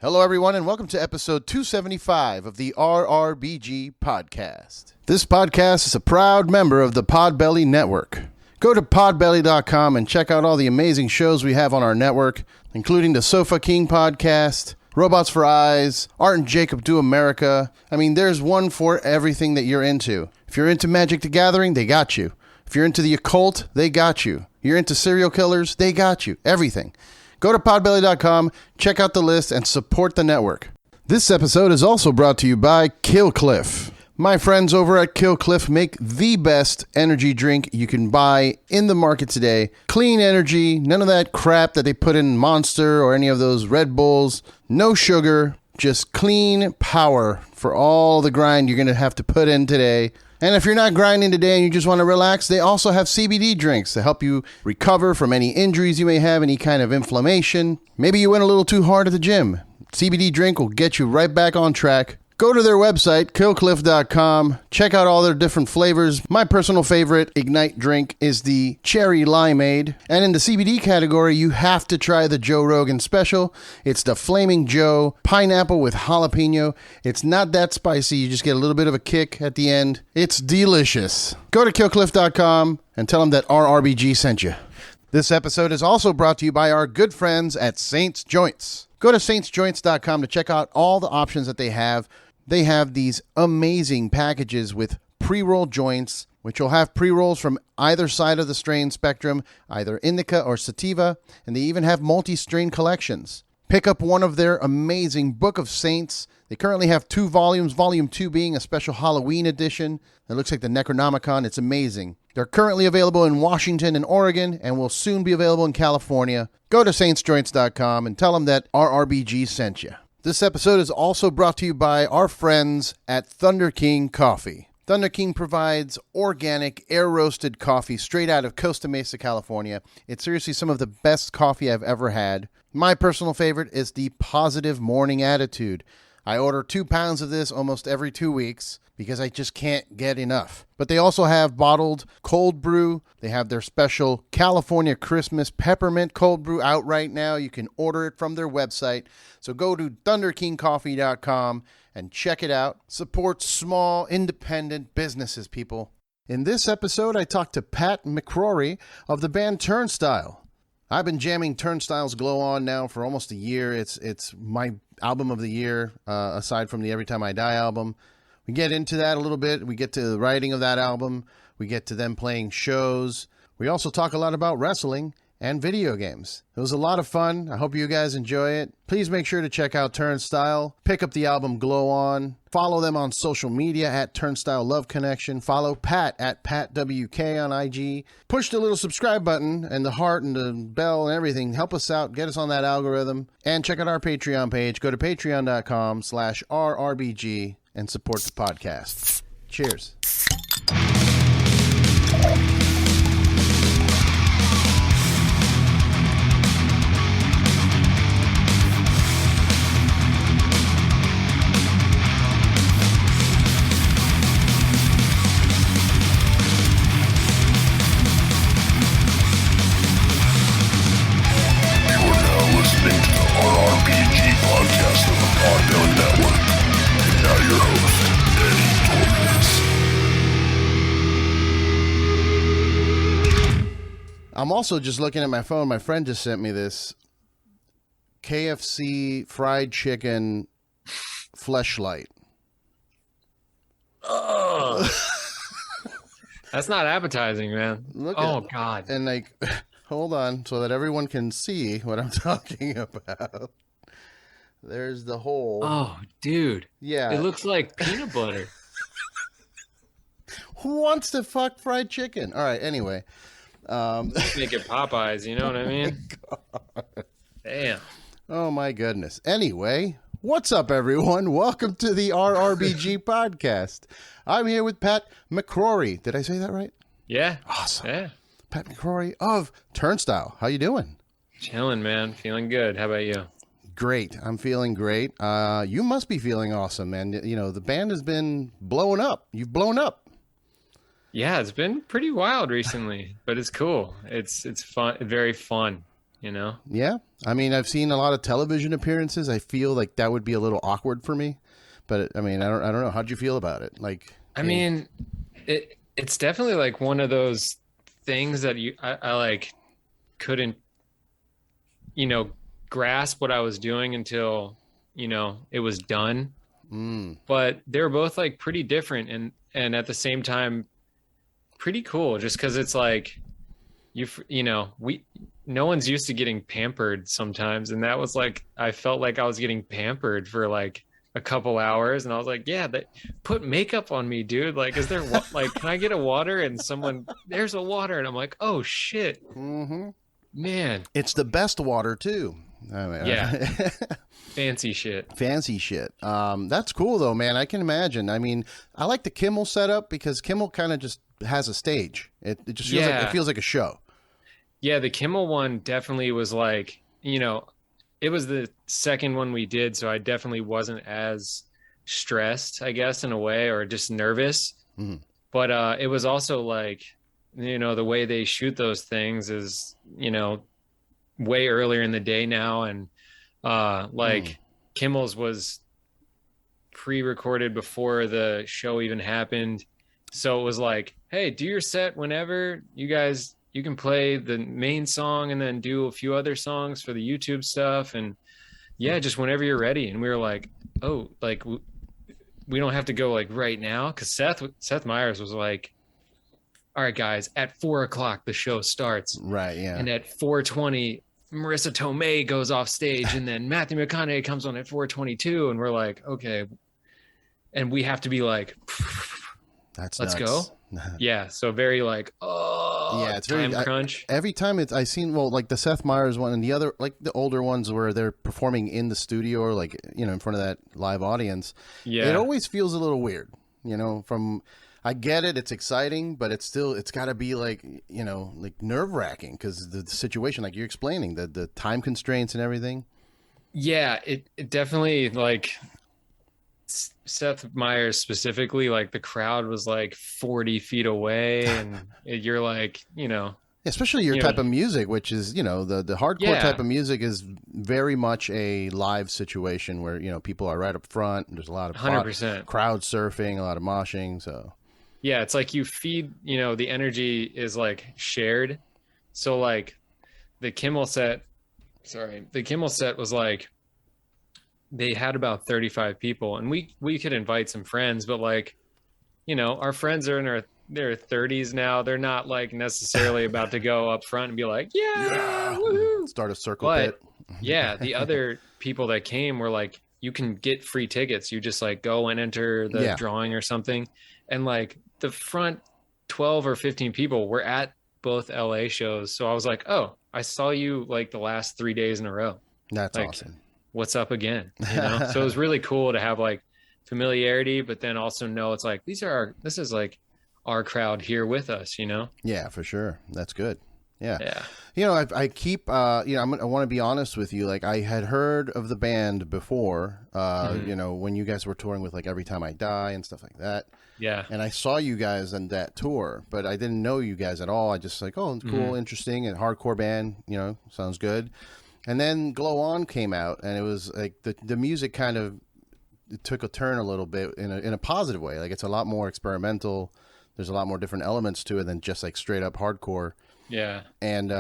Hello, everyone, and welcome to episode 275 of the RRBG podcast. This podcast is a proud member of the Podbelly Network. Go to podbelly.com and check out all the amazing shows we have on our network, including the Sofa King podcast, Robots for Eyes, Art and Jacob Do America. I mean, there's one for everything that you're into. If you're into Magic the Gathering, they got you. If you're into the occult, they got you. You're into serial killers, they got you. Everything. Go to podbelly.com, check out the list, and support the network. This episode is also brought to you by Killcliff. My friends over at Killcliff make the best energy drink you can buy in the market today. Clean energy, none of that crap that they put in Monster or any of those Red Bulls. No sugar, just clean power for all the grind you're going to have to put in today. And if you're not grinding today and you just want to relax, they also have CBD drinks to help you recover from any injuries you may have, any kind of inflammation. Maybe you went a little too hard at the gym. CBD drink will get you right back on track. Go to their website, killcliff.com. Check out all their different flavors. My personal favorite Ignite drink is the Cherry Limeade. And in the CBD category, you have to try the Joe Rogan Special. It's the Flaming Joe Pineapple with Jalapeno. It's not that spicy. You just get a little bit of a kick at the end. It's delicious. Go to killcliff.com and tell them that RRBG sent you. This episode is also brought to you by our good friends at Saints Joints. Go to saintsjoints.com to check out all the options that they have. They have these amazing packages with pre-roll joints, which will have pre-rolls from either side of the strain spectrum, either indica or sativa, and they even have multi-strain collections. Pick up one of their amazing Book of Saints. They currently have 2 volumes, volume 2 being a special Halloween edition. It looks like the Necronomicon. It's amazing. They're currently available in Washington and Oregon and will soon be available in California. Go to saintsjoints.com and tell them that RRBG sent you. This episode is also brought to you by our friends at Thunderking Coffee. Thunderking provides organic, air-roasted coffee straight out of Costa Mesa, California. It's seriously some of the best coffee I've ever had. My personal favorite is the Positive Morning Attitude. I order 2 pounds of this almost every 2 weeks because I just can't get enough. But they also have bottled cold brew. They have their special California Christmas peppermint cold brew out right now. You can order it from their website. So go to thunderkingcoffee.com and check it out. Support small, independent businesses, people. In this episode, I talked to Pat Mccrory of the band Turnstile. I've been jamming Turnstile's Glow On now for almost a year. It's my album of the year, aside from the Every Time I Die album. We get into that a little bit. We get to the writing of that album. We get to them playing shows. We also talk a lot about wrestling and video games. It was a lot of fun. I hope you guys enjoy it. Please make sure to check out Turnstile. Pick up the album Glow On. Follow them on social media at Turnstile Love Connection. Follow Pat at PatWK on IG. Push the little subscribe button and the heart and the bell and everything. Help us out. Get us on that algorithm. And check out our Patreon page. Go to patreon.com/RRBG and support the podcast. Cheers. I'm also just looking at my phone. My friend just sent me this KFC fried chicken fleshlight. Oh, that's not appetizing, man. God. And like, hold on so that everyone can see what I'm talking about. There's the hole. Oh, dude. Yeah. It looks like peanut butter. Who wants to fuck fried chicken? All right. Anyway. Make it Popeyes, you know what I mean? God. Damn. Oh my goodness. Anyway, what's up, everyone? Welcome to the RRBG podcast. I'm here with Pat Mccrory. Did I say that right? Yeah. Awesome. Yeah. Pat Mccrory of Turnstile. How you doing? Chilling, man. Feeling good. How about you? Great. I'm feeling great. You must be feeling awesome, man. You know, the band has been blowing up. You've blown up. Yeah, it's been pretty wild recently, but it's cool. It's fun, very fun. you know? Yeah. I mean, I've seen a lot of television appearances. I feel like that would be a little awkward for me. But I mean, I don't know. How'd you feel about it? Like, I mean, it's definitely like one of those things that I like couldn't, you know, grasp what I was doing until, you know, it was done. But they're both like pretty different and at the same time pretty cool, just because it's like you know, no one's used to getting pampered sometimes, and that was like I felt like I was getting pampered for like a couple hours, and I was like, yeah, put makeup on me, dude. Like, is there like, can I get a water? And there's a water, and I'm like, oh shit, man, it's the best water too. I mean, yeah. Fancy shit. That's cool though, man. I can imagine. I mean, I like the Kimmel setup because Kimmel kind of just has a stage. It just feels like it feels like a show. Yeah, the Kimmel one definitely was like, you know, it was the second one we did, so I definitely wasn't as stressed, I guess, in a way, or just nervous. But it was also like, you know, the way they shoot those things is, you know, way earlier in the day now, and Kimmel's was pre-recorded before the show even happened, so it was like, hey, do your set whenever you can play the main song and then do a few other songs for the YouTube stuff, and yeah, just whenever you're ready. And we were like, oh, like we don't have to go like right now, because Seth Meyers was like, all right guys, at 4:00 the show starts, right? Yeah. And at 4:20 Marissa Tomei goes off stage, and then Matthew McConaughey comes on at 4:22, and we're like, okay, and we have to be like, let's nuts. Go. Yeah, so very like, yeah, it's time very crunch. Every time I seen, well, like the Seth Meyers one and the other, like the older ones where they're performing in the studio or like, you know, in front of that live audience. Yeah, it always feels a little weird, you know. I get it, it's exciting, but it's got to be like, you know, like nerve wracking because the situation, like you're explaining, the time constraints and everything. Yeah, it definitely, like Seth Meyers specifically, like the crowd was like 40 feet away, and you're like, you know, especially your type of music, which is, you know, the hardcore type of music is very much a live situation where, you know, people are right up front and there's a lot of 100% crowd surfing, a lot of moshing. So yeah, it's like you feed, you know, the energy is like shared. So like the Kimmel set was like, they had about 35 people, and we could invite some friends, but like, you know, our friends are in their 30s now. They're not like necessarily about to go up front and be like, yeah, woohoo, start a circle pit. But yeah, the other people that came were like, you can get free tickets. You just like go and enter the drawing or something. And like the front 12 or 15 people were at both LA shows. So I was like, oh, I saw you like the last 3 days in a row. That's like, awesome. What's up again? You know? So it was really cool to have like familiarity, but then also know it's like, this is like our crowd here with us, you know? Yeah, for sure. That's good. Yeah. You know, I keep, you know, I want to be honest with you. Like, I had heard of the band before, you know, when you guys were touring with like Every Time I Die and stuff like that. Yeah. And I saw you guys on that tour, but I didn't know you guys at all. I just like, oh, cool, interesting, and hardcore band, you know, sounds good. And then Glow On came out, and it was like the music kind of took a turn a little bit in a positive way. Like, it's a lot more experimental. There's a lot more different elements to it than just like straight up hardcore. Yeah. And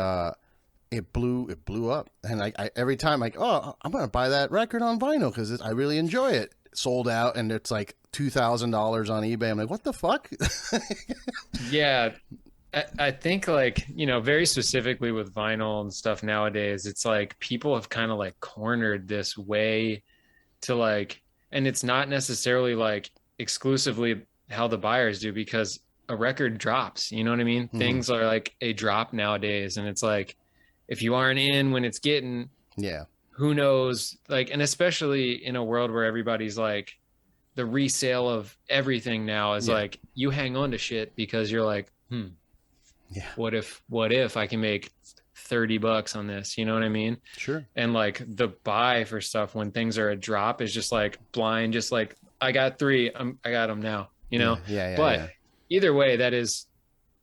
it blew up. And I every time like, oh, I'm gonna buy that record on vinyl because I really enjoy it. Sold out, and it's like $2,000 on eBay. I'm like, what the fuck? Yeah. I think like, you know, very specifically with vinyl and stuff nowadays, it's like people have kind of like cornered this way to like, and it's not necessarily like exclusively how the buyers do, because a record drops, you know what I mean? Things are like a drop nowadays, and it's like, if you aren't in when it's getting, who knows? Like, and especially in a world where everybody's like, the resale of everything now is like, you hang on to shit because you're like, what if I can make $30 on this? You know what I mean? Sure. And like the buy for stuff when things are a drop is just like blind, just like, I got 3, I got them now, you know? But either way, that is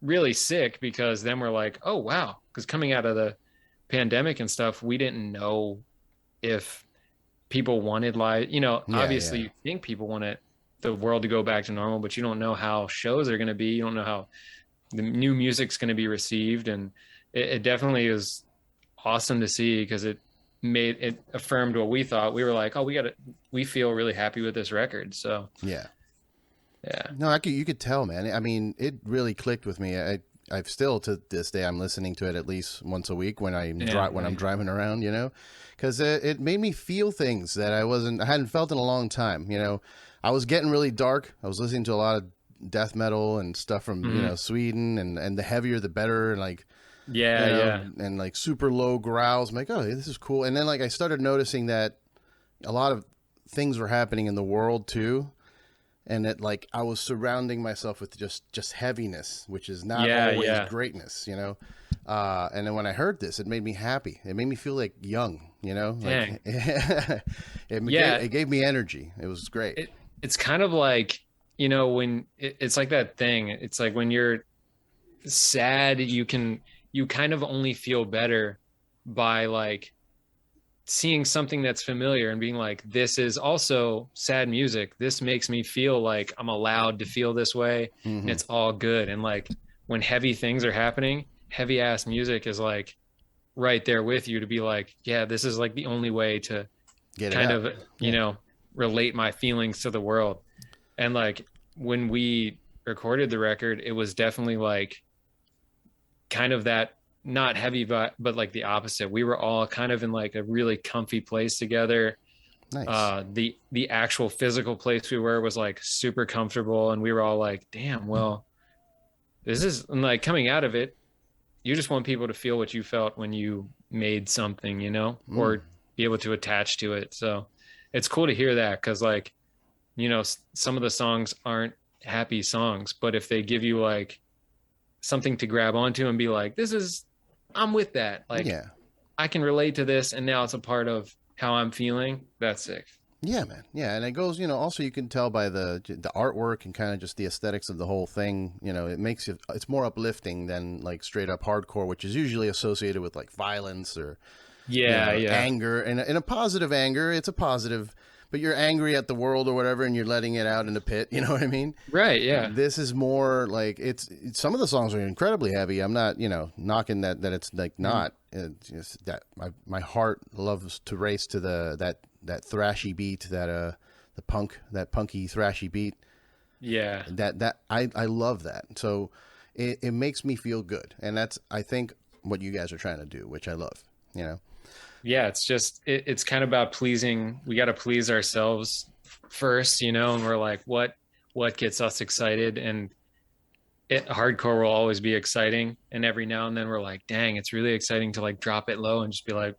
really sick, because then we're like, oh wow, because coming out of the pandemic and stuff, we didn't know if people wanted live, obviously you think people want the world to go back to normal, but you don't know how shows are going to be. You don't know how the new music's going to be received. And it definitely is awesome to see, because it affirmed what we thought. We were like, oh, we feel really happy with this record. So yeah. No, you could tell, man. I mean, it really clicked with me. I've still, to this day, I'm listening to it at least once a week when I'm driving around, because it made me feel things that I hadn't felt in a long time. I was getting really dark. I was listening to a lot of death metal and stuff from Sweden, and the heavier the better, and like and like super low growls. I'm like, oh, this is cool. And then like I started noticing that a lot of things were happening in the world too. And that, like, I was surrounding myself with just heaviness, which is not always greatness, And then when I heard this, it made me happy. It made me feel like young, Like, it gave me energy. It was great. It's kind of like, when it's like that thing. It's like when you're sad, you kind of only feel better by like seeing something that's familiar and being like, this is also sad music. This makes me feel like I'm allowed to feel this way. And it's all good. And like when heavy things are happening, heavy ass music is like right there with you to be like, yeah, this is like the only way to relate my feelings to the world. And like when we recorded the record, it was definitely like kind of that, not heavy, but like the opposite. We were all kind of in like a really comfy place together. Nice. The actual physical place we were was like super comfortable, and we were all like, damn, well, this is, and like coming out of it, you just want people to feel what you felt when you made something, or be able to attach to it. So it's cool to hear that, because like, some of the songs aren't happy songs, but if they give you like something to grab onto and be like, I'm with that. Like, I can relate to this, and now it's a part of how I'm feeling. That's sick. Yeah, man. Yeah, and it goes, also you can tell by the artwork and kind of just the aesthetics of the whole thing. It's more uplifting than like straight up hardcore, which is usually associated with like violence or anger. And in a positive anger, it's a positive. But you're angry at the world or whatever, and you're letting it out in the pit. You know what I mean? Right. Yeah. This is more like it's some of the songs are incredibly heavy. I'm not, knocking that it's like not. It's just that my heart loves to race to that thrashy beat, that punky thrashy beat. Yeah. That I love that. So it makes me feel good, and that's, I think, what you guys are trying to do, which I love. Yeah, it's just it's kind of about pleasing. We got to please ourselves first, and we're like, what gets us excited? And hardcore will always be exciting, and every now and then we're like, dang, it's really exciting to like drop it low and just be like,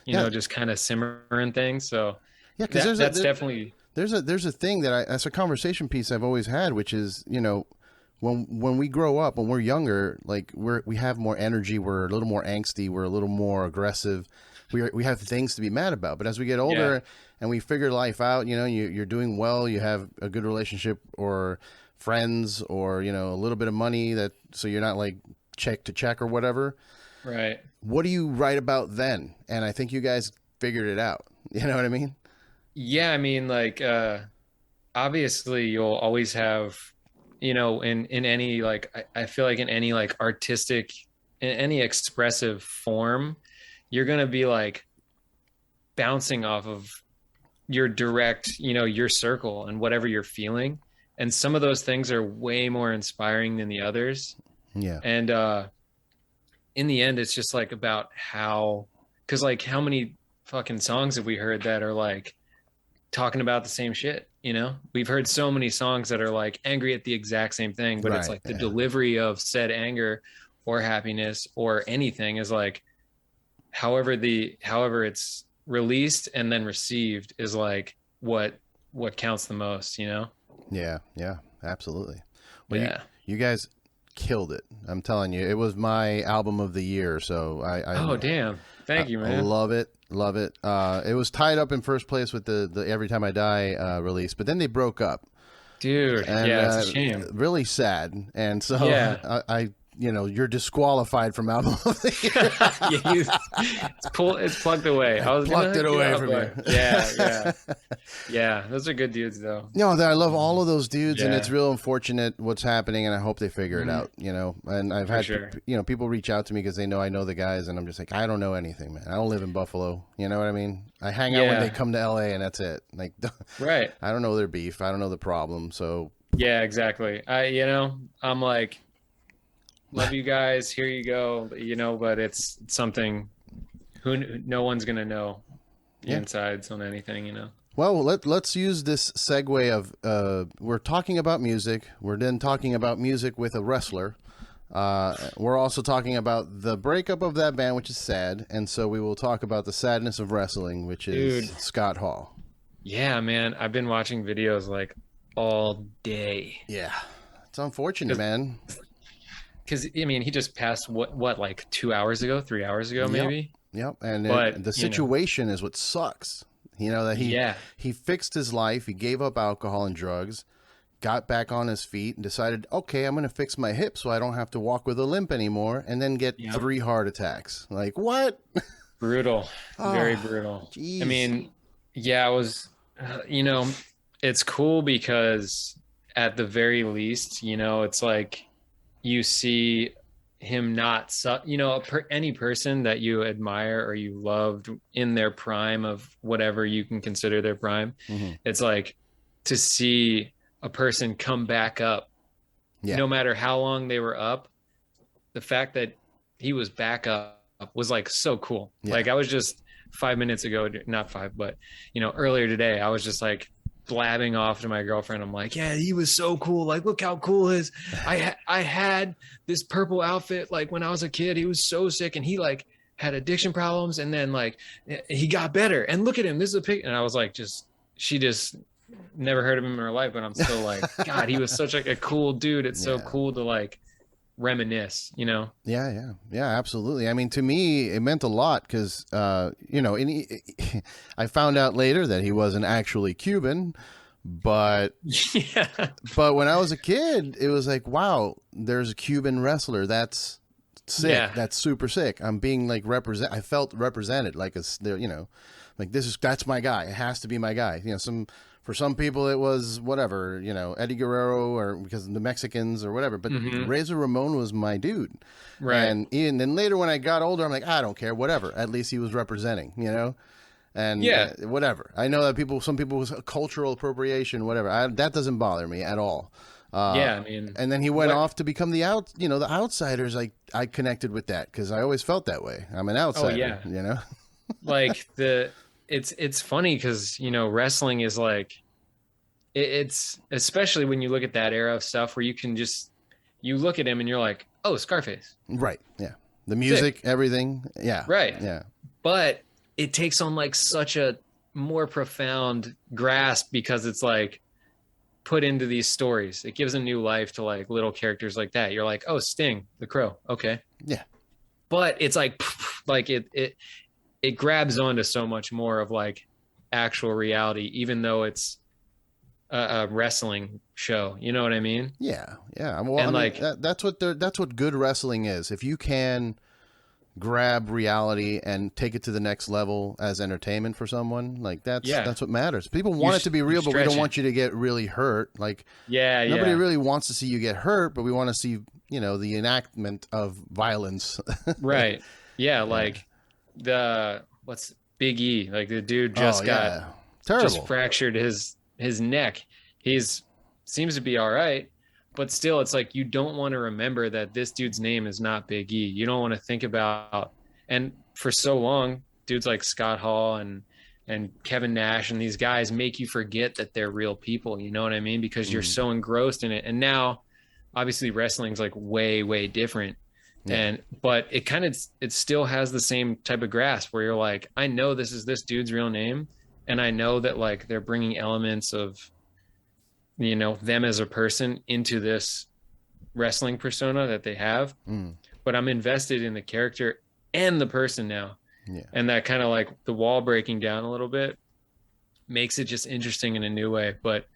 just kind of simmering things. So because that's definitely there's a thing that's a conversation piece I've always had, which is when we grow up, when we're younger, like we have more energy, we're a little more angsty, we're a little more aggressive, we have things to be mad about. But as we get older and we figure life out, you're doing well, you have a good relationship or friends or a little bit of money, so you're not like check to check or whatever. Right. What do you write about then? And I think you guys figured it out. You know what I mean? Yeah, I mean, like obviously you'll always have, in any, like, I feel like in any like artistic, in any expressive form, you're going to be like bouncing off of your direct, your circle and whatever you're feeling. And some of those things are way more inspiring than the others. Yeah. And in the end, it's just like about because like how many fucking songs have we heard that are like talking about the same shit? We've heard so many songs that are like angry at the exact same thing, but it's like the delivery of said anger or happiness or anything is like, however it's released and then received is like what counts the most, Yeah, absolutely. Well, you guys killed it. I'm telling you, it was my album of the year. So oh damn, thank you, man. I love it. It was tied up in first place with the Every Time I Die release, but then they broke up. Dude, and, it's a shame. Really sad. And so you're disqualified from album of the year. Yeah, it's plugged away. I was plucked it away from you. Yeah. Those are good dudes, though. No, I love all of those dudes, and Yeah. it's real unfortunate what's happening, and I hope they figure it out. And I've had sure. people reach out to me because they know I know the guys, and I'm just like, I don't know anything, man. I don't live in Buffalo. You know what I mean? I hang out when they come to LA, and that's it. Like, Right. I don't know their beef. I don't know the problem. So Yeah, exactly. I'm like, love you guys. Here you go. But it's something no one's gonna know the insides on anything. Well, let's use this segue of we're talking about music. We're then talking about music with a wrestler. We're also talking about the breakup of that band, which is sad, and so we will talk about the sadness of wrestling, which is Scott Hall. Yeah, man. I've been watching videos like all day. Yeah, it's unfortunate, man. Because he just passed what like 2 hours ago, 3 hours ago, maybe. Yep. And the situation is what sucks. That he fixed his life. He gave up alcohol and drugs, got back on his feet, and decided, okay, I'm going to fix my hip so I don't have to walk with a limp anymore, and then get 3 heart attacks. Like, what? Brutal. Very brutal. Geez. I was, it's cool because at the very least, it's like you see him not, any person that you admire or you loved in their prime of whatever you can consider their prime. Mm-hmm. It's like to see a person come back up, no matter how long they were up. The fact that he was back up was like so cool. Yeah. Like I was just 5 minutes ago, not 5, but earlier today, I was just like blabbing off to my girlfriend. I'm like, yeah, he was so cool. Like, look how cool he is. I had this purple outfit like when I was a kid. He was so sick, and he like had addiction problems, and then like he got better. And look at him. This is a pic. And I was like, she just never heard of him in her life, but I'm still like, God, he was such like a cool dude. It's so cool to like reminisce, Yeah, absolutely. To me it meant a lot because I found out later that he wasn't actually Cuban, but but when I was a kid it was like, wow, there's a Cuban wrestler that's sick. That's super sick. I'm being like I felt represented, like like that's my guy. It has to be my guy. For some people, it was whatever, Eddie Guerrero, or because of the Mexicans or whatever. But Razor Ramon was my dude. Right. And then later when I got older, I'm like, I don't care, whatever. At least he was representing, And whatever. I know that some people was cultural appropriation, whatever. That doesn't bother me at all. And then he went off to become the outsiders. I connected with that because I always felt that way. I'm an outsider, Like it's funny because wrestling is like it's especially when you look at that era of stuff where you look at him and you're like, oh, Scarface, right? Yeah, the music, sick. Everything, yeah, right, yeah. But it takes on like such a more profound grasp because it's like put into these stories. It gives a new life to like little characters like that. You're like, oh, Sting, the Crow, okay, yeah. But it's like it grabs onto so much more of like actual reality, even though it's a wrestling show. You know what I mean? Yeah. Well, that's what good wrestling is. If you can grab reality and take it to the next level as entertainment for someone, like that's what matters. People want it to be real, but we don't want you to get really hurt. Like, nobody really wants to see you get hurt, but we want to see, the enactment of violence. Right. Yeah. Like, what's Big E, like the dude just fractured his neck. Seems to be all right, but still it's like you don't want to remember that this dude's name is not Big E. You don't want to think about, and for so long dudes like Scott Hall and Kevin Nash and these guys make you forget that they're real people, you know what I mean, because you're so engrossed in it. And now obviously wrestling's like way different. But it still has the same type of grasp where you're like, I know this is this dude's real name, and I know that like they're bringing elements of them as a person into this wrestling persona that they have, but I'm invested in the character and the person now. And that kind of like the wall breaking down a little bit makes it just interesting in a new way. But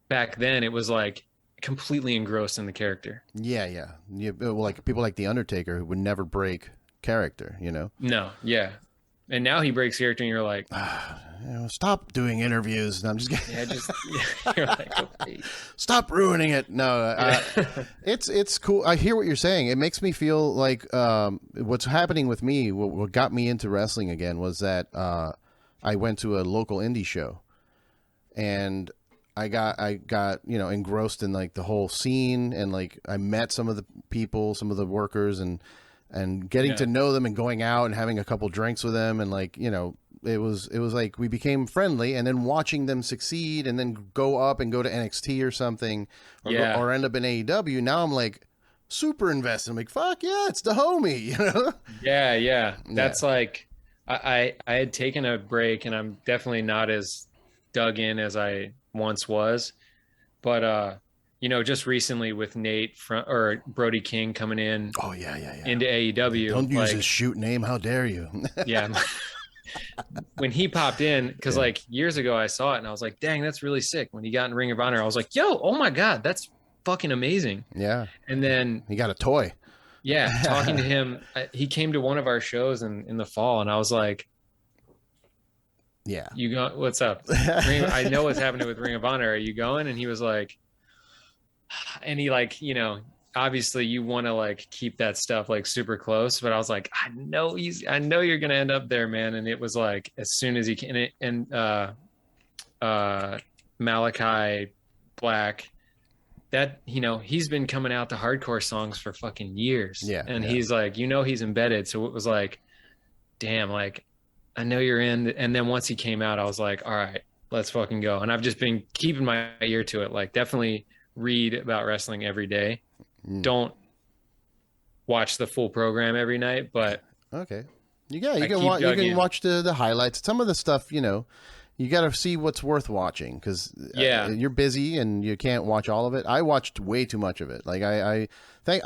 back then it was like completely engrossed in the character. Yeah. Like people like The Undertaker who would never break character, you know? No, yeah. And now he breaks character and you're like, stop doing interviews. No, I'm just kidding. yeah, just you're like, okay. Stop ruining it. No, it's cool. I hear what you're saying. It makes me feel like what's happening with me, what got me into wrestling again was that I went to a local indie show and I got engrossed in like the whole scene, and like I met some of the people, some of the workers, and getting to know them and going out and having a couple drinks with them, and like, it was like we became friendly, and then watching them succeed and then go up and go to NXT or something, or end up in AEW. Now I'm like super invested. I'm like, fuck yeah, it's the homie, you know? Yeah. That's like, I had taken a break, and I'm definitely not as dug in as I once was, but just recently with Nate or Brody King coming in. Oh yeah. Into AEW. Don't use his shoot name. How dare you? Yeah. When he popped in, because like years ago I saw it and I was like, dang, that's really sick. When he got in Ring of Honor, I was like, yo, oh my God, that's fucking amazing. Yeah. And then he got a toy. Yeah. Talking to him, he came to one of our shows in the fall, and I was like, yeah, you go, what's up? I know what's happening with Ring of Honor. Are you going? And he was like, and he like, obviously you want to like keep that stuff like super close, but I was like, I know you're going to end up there, man. And it was like, as soon as he can, and Malachi Black, that, he's been coming out to hardcore songs for fucking years. Yeah. And he's like, he's embedded. So it was like, damn, like, I know you're in. And then once he came out, I was like, all right, let's fucking go. And I've just been keeping my ear to it. Like, definitely read about wrestling every day. Don't watch the full program every night, but okay. You can watch the highlights. Some of the stuff, you got to see what's worth watching, because you're busy and you can't watch all of it. I watched way too much of it. Like I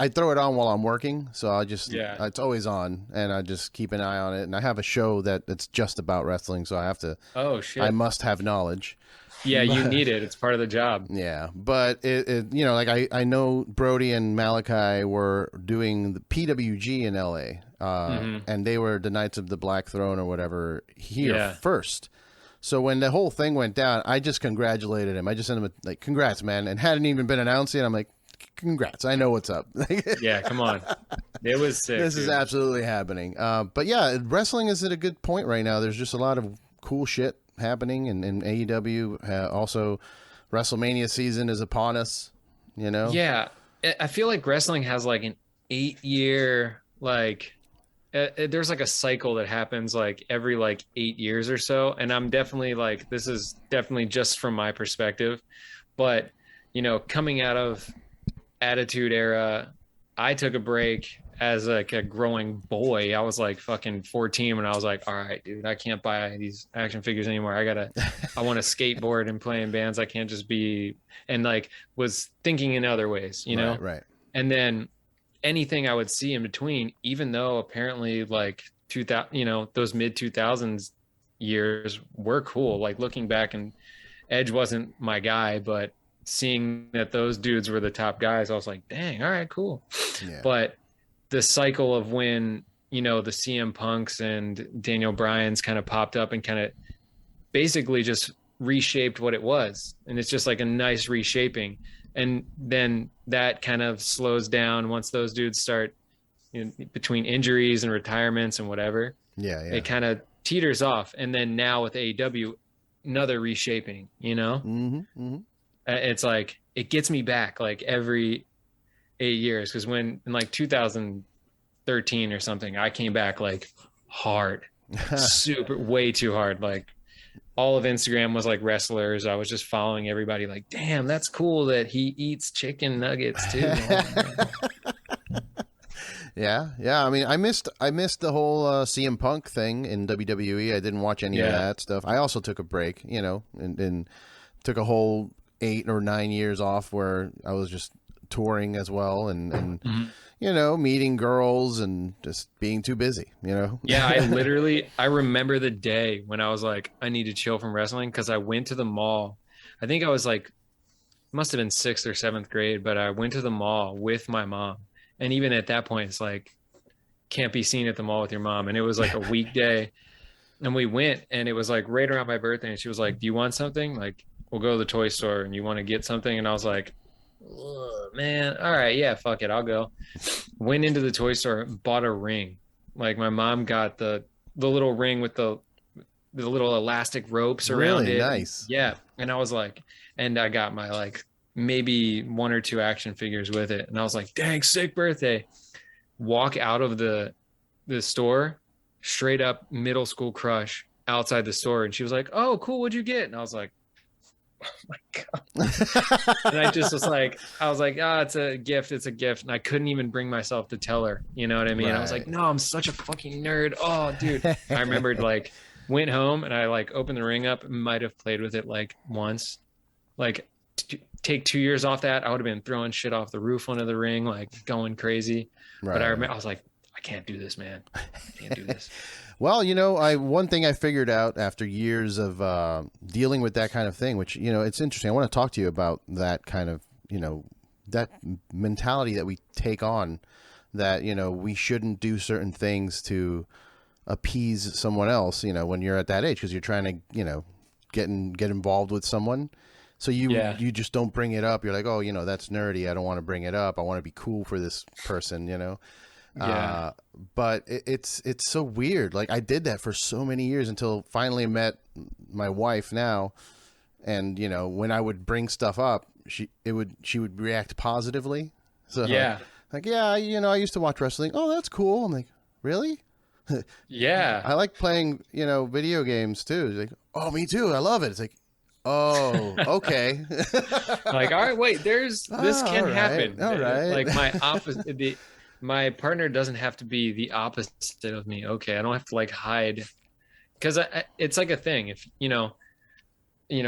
throw it on while I'm working, so I just it's always on, and I just keep an eye on it. And I have a show that's just about wrestling, so I have to. Oh shit! I must have knowledge. Yeah, you need it. It's part of the job. Yeah, but it like I know Brody and Malachi were doing the PWG in LA, and they were the Knights of the Black Throne or whatever here first. So when the whole thing went down, I just congratulated him. I just sent him like, congrats, man, and hadn't even been announced yet. I'm like, congrats. I know what's up. Yeah, come on. It was sick. This is absolutely happening. But yeah, wrestling is at a good point right now. There's just a lot of cool shit happening, and AEW. Also, WrestleMania season is upon us, Yeah. I feel like wrestling has like an 8-year, like... there's like a cycle that happens like every like 8 years or so, and I'm definitely like, this is definitely just from my perspective, but coming out of Attitude Era, I took a break as like a growing boy. I was like fucking 14 when I was like, all right, dude, I can't buy these action figures anymore. I want to skateboard and play in bands. I can't just be, and like was thinking in other ways, right. And then anything I would see in between, even though apparently like 2000, those mid 2000s years were cool. Like looking back, and Edge wasn't my guy, but seeing that those dudes were the top guys, I was like, dang, all right, cool. Yeah. But the cycle of when, the CM Punks and Daniel Bryan's kind of popped up and kind of basically just reshaped what it was. And it's just like a nice reshaping. And then that kind of slows down once those dudes start between injuries and retirements and whatever. Yeah. It kind of teeters off. And then now with AEW, another reshaping, It's like, it gets me back like every 8 years. Cause when in like 2013 or something, I came back like hard, super, way too hard. Like, all of Instagram was like wrestlers. I was just following everybody like, damn, that's cool that he eats chicken nuggets too. Yeah. I mean, I missed the whole CM Punk thing in WWE. I didn't watch any of that stuff. I also took a break, and took a whole 8 or 9 years off where I was just touring as well, and meeting girls and just being too busy, Yeah, I remember the day when I was like, I need to chill from wrestling, because I went to the mall. I think I was like must have been 6th or 7th grade, but I went to the mall with my mom. And even at that point, it's like, can't be seen at the mall with your mom. And it was like a weekday. And we went, and it was like right around my birthday. And she was like, do you want something? Like, we'll go to the toy store and you want to get something? And I was like, man, all right, yeah, fuck it, I'll go. Went into the toy store, bought a ring. Like, my mom got the little ring with the little elastic ropes around Really it. nice. Yeah. And I was like, and I got my like maybe 1 or 2 action figures with it. And I was like, dang, sick birthday. Walk out of the store, straight up middle school crush outside the store. And she was like, oh, cool, what'd you get? And I was like, oh my God. And I just was like, it's a gift. It's a gift. And I couldn't even bring myself to tell her, you know what I mean? Right. I was like, no, I'm such a fucking nerd. Oh, dude. I remembered like went home and I like opened the ring up, might have played with it like once. Like take 2 years off that, I would have been throwing shit off the roof onto the ring, like going crazy. Right. But I remember I was like, I can't do this, man. I can't do this. Well, you know, one thing I figured out after years of dealing with that kind of thing, which, you know, it's interesting. I want to talk to you about that kind of, you know, that mentality that we take on, that, you know, we shouldn't do certain things to appease someone else, you know, when you're at that age, because you're trying to, you know, get involved with someone. So you just don't bring it up. You're like, oh, you know, that's nerdy. I don't want to bring it up. I want to be cool for this person, you know? Yeah. But it's so weird. Like, I did that for so many years until finally met my wife now. And, you know, when I would bring stuff up, she would react positively. So yeah. Like, yeah, you know, I used to watch wrestling. Oh, that's cool. I'm like, really? Yeah. I like playing, you know, video games too. She's like, oh, me too. I love it. It's like, oh, okay. Like, all right, wait, this can happen. All right. Like my opposite, my partner doesn't have to be the opposite of me. Okay. I don't have to like hide, because it's like a thing. If, you know,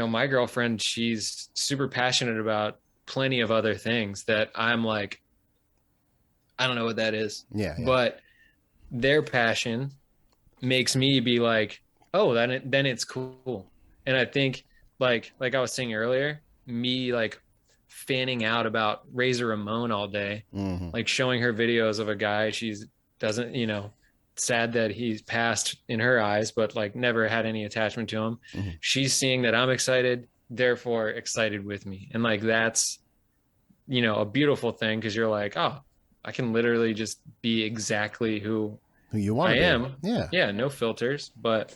my girlfriend, she's super passionate about plenty of other things that I'm like, I don't know what that is. Yeah. But their passion makes me be like, oh, then it's cool. And I think like I was saying earlier, me like fanning out about Razor Ramon all day, like showing her videos of a guy she's doesn't, you know, sad that he's passed in her eyes, but like never had any attachment to him. She's seeing that I'm excited, therefore excited with me. And like, that's, you know, a beautiful thing, because you're like, oh, I can literally just be exactly who you want I am. Yeah. No filters. But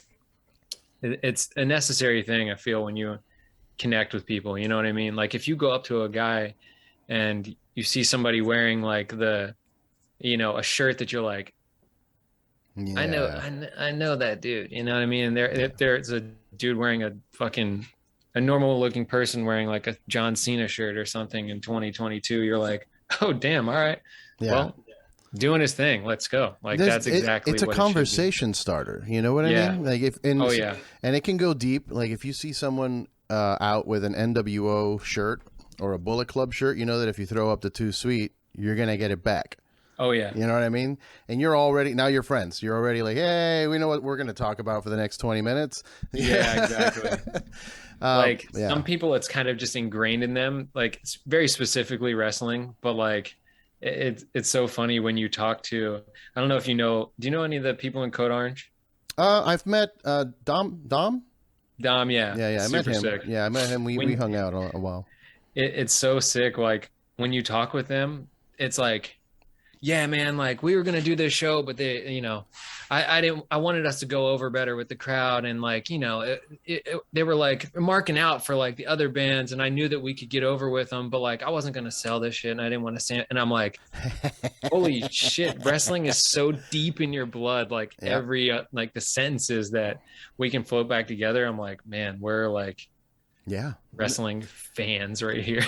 it's a necessary thing, I feel, when you connect with people. You know what I mean? Like, if you go up to a guy and you see somebody wearing like a shirt that you're like, I know that dude. You know what I mean? And there's a dude wearing a normal looking person wearing like a John Cena shirt or something in 2022. You're like, oh damn, all right. Yeah. Well, doing his thing, let's go. Like, that's exactly it's a what conversation starter. You know what I mean? Like, and it can go deep. Like, if you see someone out with an NWO shirt or a Bullet Club shirt, you know that if you throw up the Too Sweet, you're gonna get it back. Oh yeah. You know what I mean? And you're friends. You're already like, hey, we know what we're gonna talk about for the next 20 minutes. Yeah, exactly. Some people, it's kind of just ingrained in them. Like, it's very specifically wrestling, but like it's so funny when you talk to, I don't know if do you know any of the people in Code Orange? I've met Dom. Dom, yeah. Yeah, I met him. Sick. Yeah, I met him. We hung out a while. It's so sick. Like, when you talk with them, it's like, yeah, man, like, we were going to do this show, but they, you know, I wanted us to go over better with the crowd. And like, you know, they were like marking out for like the other bands, and I knew that we could get over with them, but like, I wasn't going to sell this shit, and I didn't want to stand. And I'm like, holy shit, wrestling is so deep in your blood. Like, every, like the sentences that we can float back together. I'm like, man, we're like, wrestling fans right here.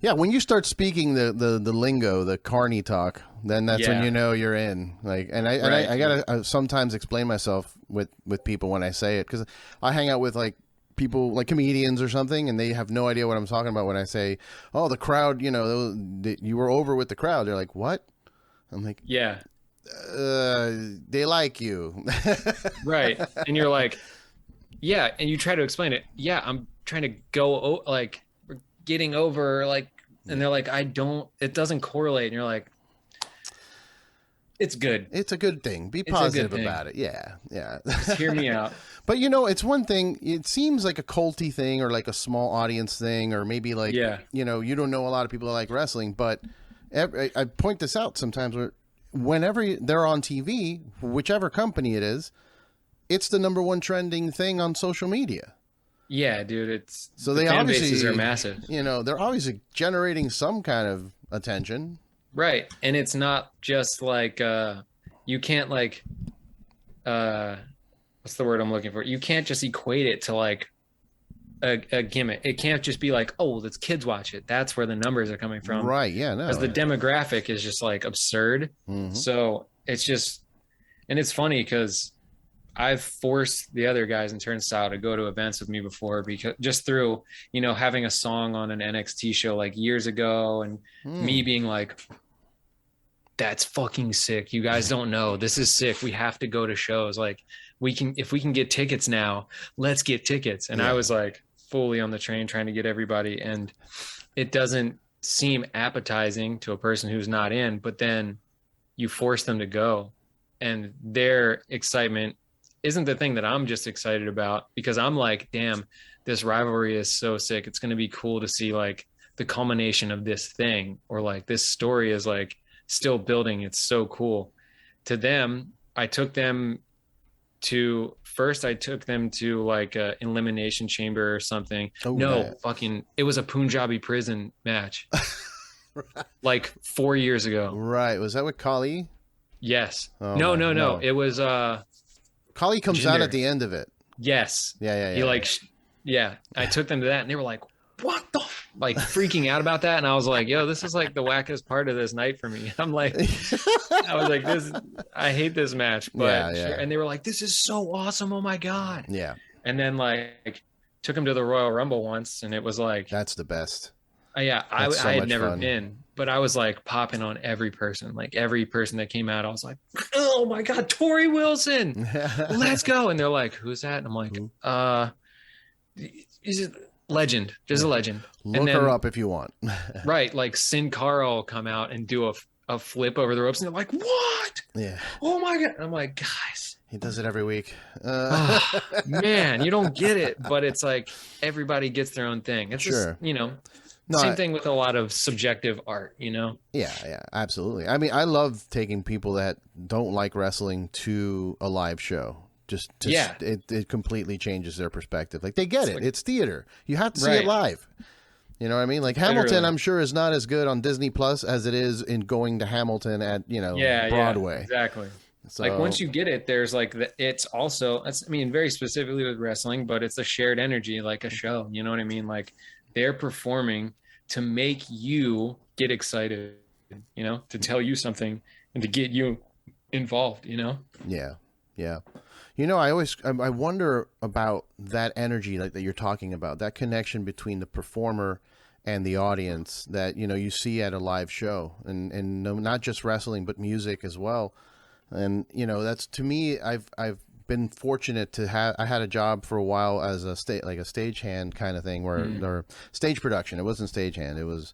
Yeah, when you start speaking the lingo, the carny talk, then that's when you know you're in. Like, and I gotta sometimes explain myself with people when I say it, because I hang out with like people like comedians or something, and they have no idea what I'm talking about when I say, oh, the crowd, you know, you were over with the crowd. They're like, what? I'm like, yeah, they like you. Right. And you're like, yeah, and you try to explain it. Yeah, I'm trying to go like getting over like, and they're like, it doesn't correlate. And you're like, it's good. It's a good thing. Be positive about it. Yeah. Yeah. Just hear me out. But it's one thing. It seems like a culty thing or like a small audience thing, or maybe like, you don't know a lot of people that like wrestling, but I point this out sometimes whenever they're on TV, whichever company it is, it's the number one trending thing on social media. Yeah, dude. It's so they fan obviously bases are massive. They're obviously generating some kind of attention. Right. And it's not just like, you can't like, what's the word I'm looking for? You can't just equate it to like a gimmick. It can't just be like, oh, let's kids watch it. That's where the numbers are coming from. Right. Yeah. No. Because the demographic is just like absurd. Mm-hmm. So it's just, and it's funny because I've forced the other guys in Turnstile to go to events with me before, because just through, having a song on an NXT show like years ago and me being like, that's fucking sick. You guys don't know. This is sick. We have to go to shows. Like if we can get tickets now, let's get tickets. And I was like fully on the train trying to get everybody. And it doesn't seem appetizing to a person who's not in, but then you force them to go, and their excitement isn't the thing that I'm just excited about, because I'm like, damn, this rivalry is so sick. It's going to be cool to see like the culmination of this thing, or like this story is like still building. It's so cool. To them, I took them to like a elimination chamber or something. It was a Punjabi prison match. Right. Like 4 years ago. Right. Was that with Kali? Yes. Oh, no. It was Kali comes Jinder. out at the end of it. Yes. Yeah. He I took them to that, and they were like, what the like freaking out about that. And I was like, yo, this is like the wackest part of this night for me. I'm like, I was like, I hate this match, but sure. And they were like, this is so awesome. Oh my God. Yeah. And then like took them to the Royal Rumble once, and it was like, that's the best. I had never been, but I was like popping on every person that came out. I was like, oh my God, Tori Wilson, let's go. And they're like, who's that? And I'm like, is it legend? Just a legend. Look her up if you want. Right. Like Sin Cara will come out and do a flip over the ropes, and they're like, what? Yeah. Oh my God. And I'm like, guys. He does it every week. Man, you don't get it, but it's like everybody gets their own thing. It's just, same thing with a lot of subjective art, Yeah, absolutely. I mean, I love taking people that don't like wrestling to a live show. It completely changes their perspective. Like they get it. It's theater. You have to see it live. You know what I mean? Like Hamilton, I'm sure is not as good on Disney Plus as it is in going to Hamilton at, Broadway. Yeah, exactly. So, like once you get it, there's like it's very specifically with wrestling, but it's a shared energy, like a show. You know what I mean? Like they're performing to make you get excited, to tell you something and to get you involved, Yeah. I wonder about that energy like that you're talking about, that connection between the performer and the audience that, you see at a live show, and not just wrestling, but music as well. And, that's, to me, I've been fortunate to I had a job for a while as a stagehand kind of thing, or stage production. It wasn't stagehand. It was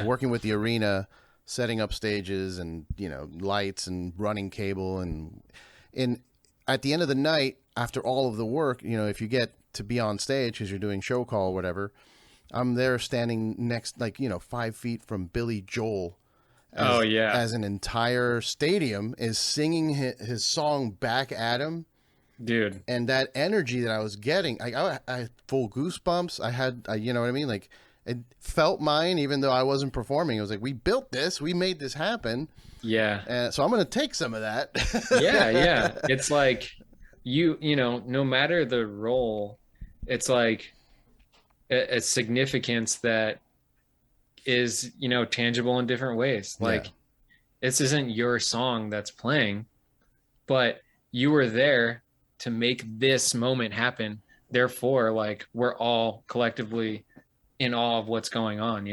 working with the arena, setting up stages and, lights and running cable. And at the end of the night, after all of the work, if you get to be on stage because you're doing show call or whatever, I'm there standing next, 5 feet from Billy Joel. As an entire stadium is singing his song back at him. Dude. And that energy that I was getting, I had full goosebumps. I had, you know what I mean? Like, it felt mine, even though I wasn't performing. I was like, we built this. We made this happen. Yeah. So I'm going to take some of that. Yeah. It's like, no matter the role, it's like a significance that is, tangible in different ways. Like, this isn't your song that's playing, but you were there to make this moment happen. Therefore, like, we're all collectively in awe of what's going on,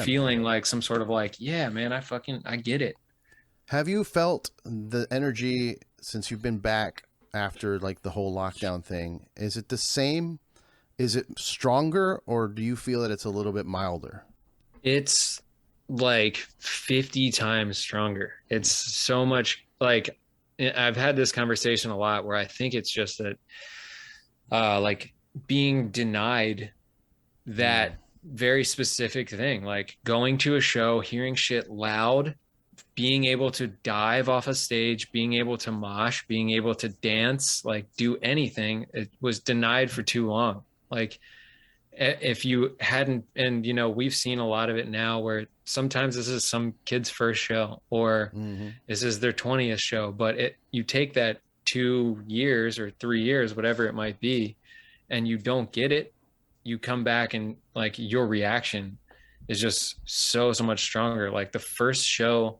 feeling like some sort of like, yeah, man, I get it. Have you felt the energy since you've been back after like the whole lockdown thing? Is it the same? is it stronger, or do you feel that it's a little bit milder? It's like 50 times stronger. It's so much like, I've had this conversation a lot where I think it's just that like being denied that very specific thing, like going to a show, hearing shit loud, being able to dive off a stage, being able to mosh, being able to dance, like do anything. It was denied for too long. Like if you hadn't, and you know, we've seen a lot of it now where sometimes this is some kid's first show, or this is their 20th show, but you take that 2 years or 3 years, whatever it might be, and you don't get it, you come back and like your reaction is just so much stronger. Like the first show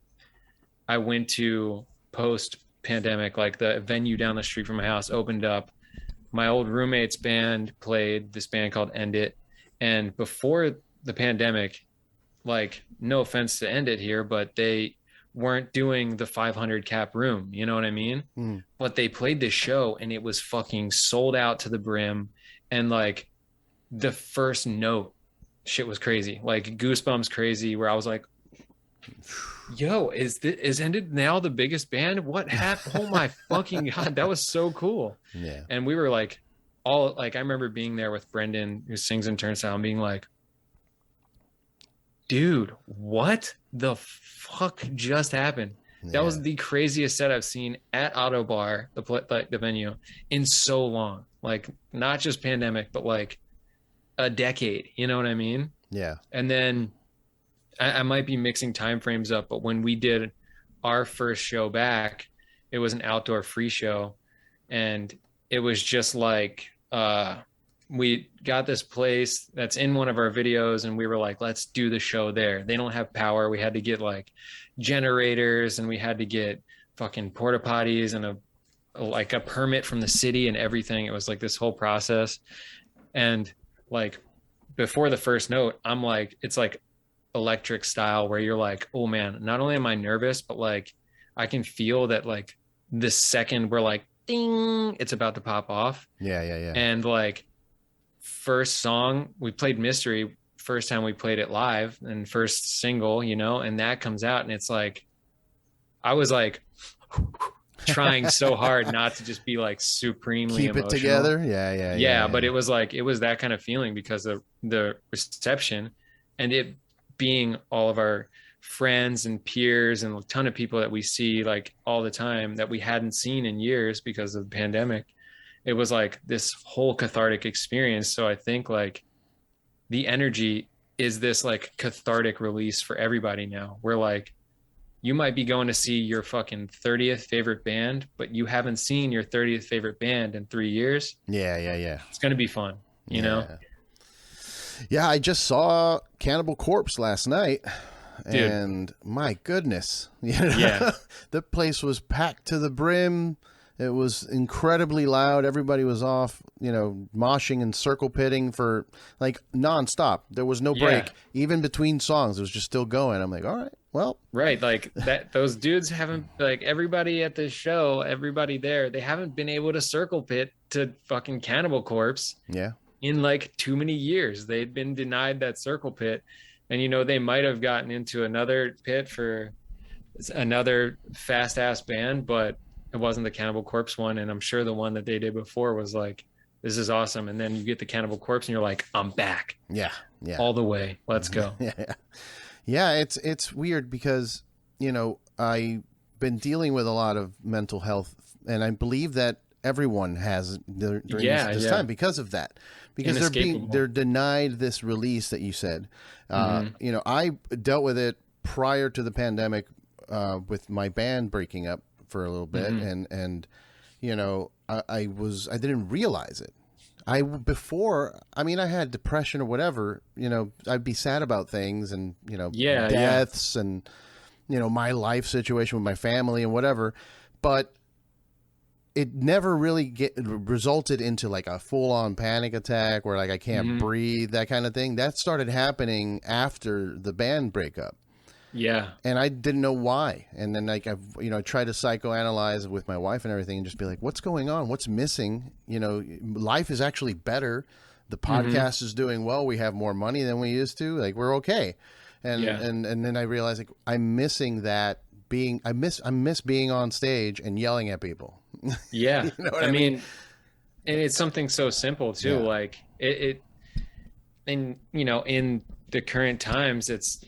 I went to post pandemic, like the venue down the street from my house opened up. My old roommate's band played this band called End It. And before the pandemic, like no offense to End It here, but they weren't doing the 500 cap room. You know what I mean? But they played this show and it was fucking sold out to the brim. And like the first note, shit was crazy. Like Goosebumps crazy, where I was like, yo, is End It now the biggest band? What happened? Oh my fucking God. That was so cool. Yeah. And we were like, all like, I remember being there with Brendan, who sings in Turnstile, and being like, dude, what the fuck just happened? That was the craziest set I've seen at Auto Bar, the venue, in so long. Like not just pandemic, but like a decade. You know what I mean? Yeah. And then I might be mixing time frames up, but when we did our first show back, it was an outdoor free show, and it was just like we got this place that's in one of our videos, and we were like, let's do the show there. They don't have power. We had to get like generators, and we had to get fucking porta potties and a permit from the city and everything. It was like this whole process. And like before the first note, I'm like, it's like electric style where you're like, oh man, not only am I nervous, but like I can feel that like the second we're like ding, it's about to pop off. Yeah. And like first song, we played Mystery first time we played it live, and first single, you know, and that comes out, and it's like I was like trying so hard not to just be like supremely keep emotional. it together. Yeah. But it was like, it was that kind of feeling because of the reception, and it being all of our friends and peers and a ton of people that we see like all the time that we hadn't seen in years because of the pandemic. It was like this whole cathartic experience. So I think like the energy is this like cathartic release for everybody now. We're like, you might be going to see your fucking 30th favorite band, but you haven't seen your 30th favorite band in 3 years. Yeah. It's going to be fun, you know? Yeah, I just saw Cannibal Corpse last night, Dude. and my goodness, the place was packed to the brim. It was incredibly loud. Everybody was off, you know, moshing and circle pitting for like nonstop. There was no break, even between songs. It was just still going. I'm like, all right, well, right, like that. Those dudes haven't, like everybody at the show, everybody there, they haven't been able to circle pit to fucking Cannibal Corpse. Yeah. In like too many years. They'd been denied that circle pit, and you know, they might have gotten into another pit for another fast ass band, but it wasn't the Cannibal Corpse one. And I'm sure the one that they did before was like, this is awesome. And then you get the Cannibal Corpse and you're like, I'm back. Yeah. All the way. Let's go. Yeah. It's weird because, you know, I've been dealing with a lot of mental health, and I believe that everyone has during this time because of that, because they're denied this release that you said. You know, I dealt with it prior to the pandemic with my band breaking up for a little bit, and you know, I didn't realize it. I had depression or whatever, you know, I'd be sad about things and, you know, deaths and, you know, my life situation with my family and whatever, but it never really resulted into like a full-on panic attack where like I can't breathe, that kind of thing. That started happening after the band breakup. Yeah. And I didn't know why. And then like I tried to psychoanalyze with my wife and everything and just be like, what's going on? What's missing? You know, life is actually better the podcast is doing well. We have more money than we used to. Like, we're okay. And and then I realized, like, I'm missing that being. I miss being on stage and yelling at people. Yeah, You know what I mean, and it's something so simple too. Like and in the current times, it's,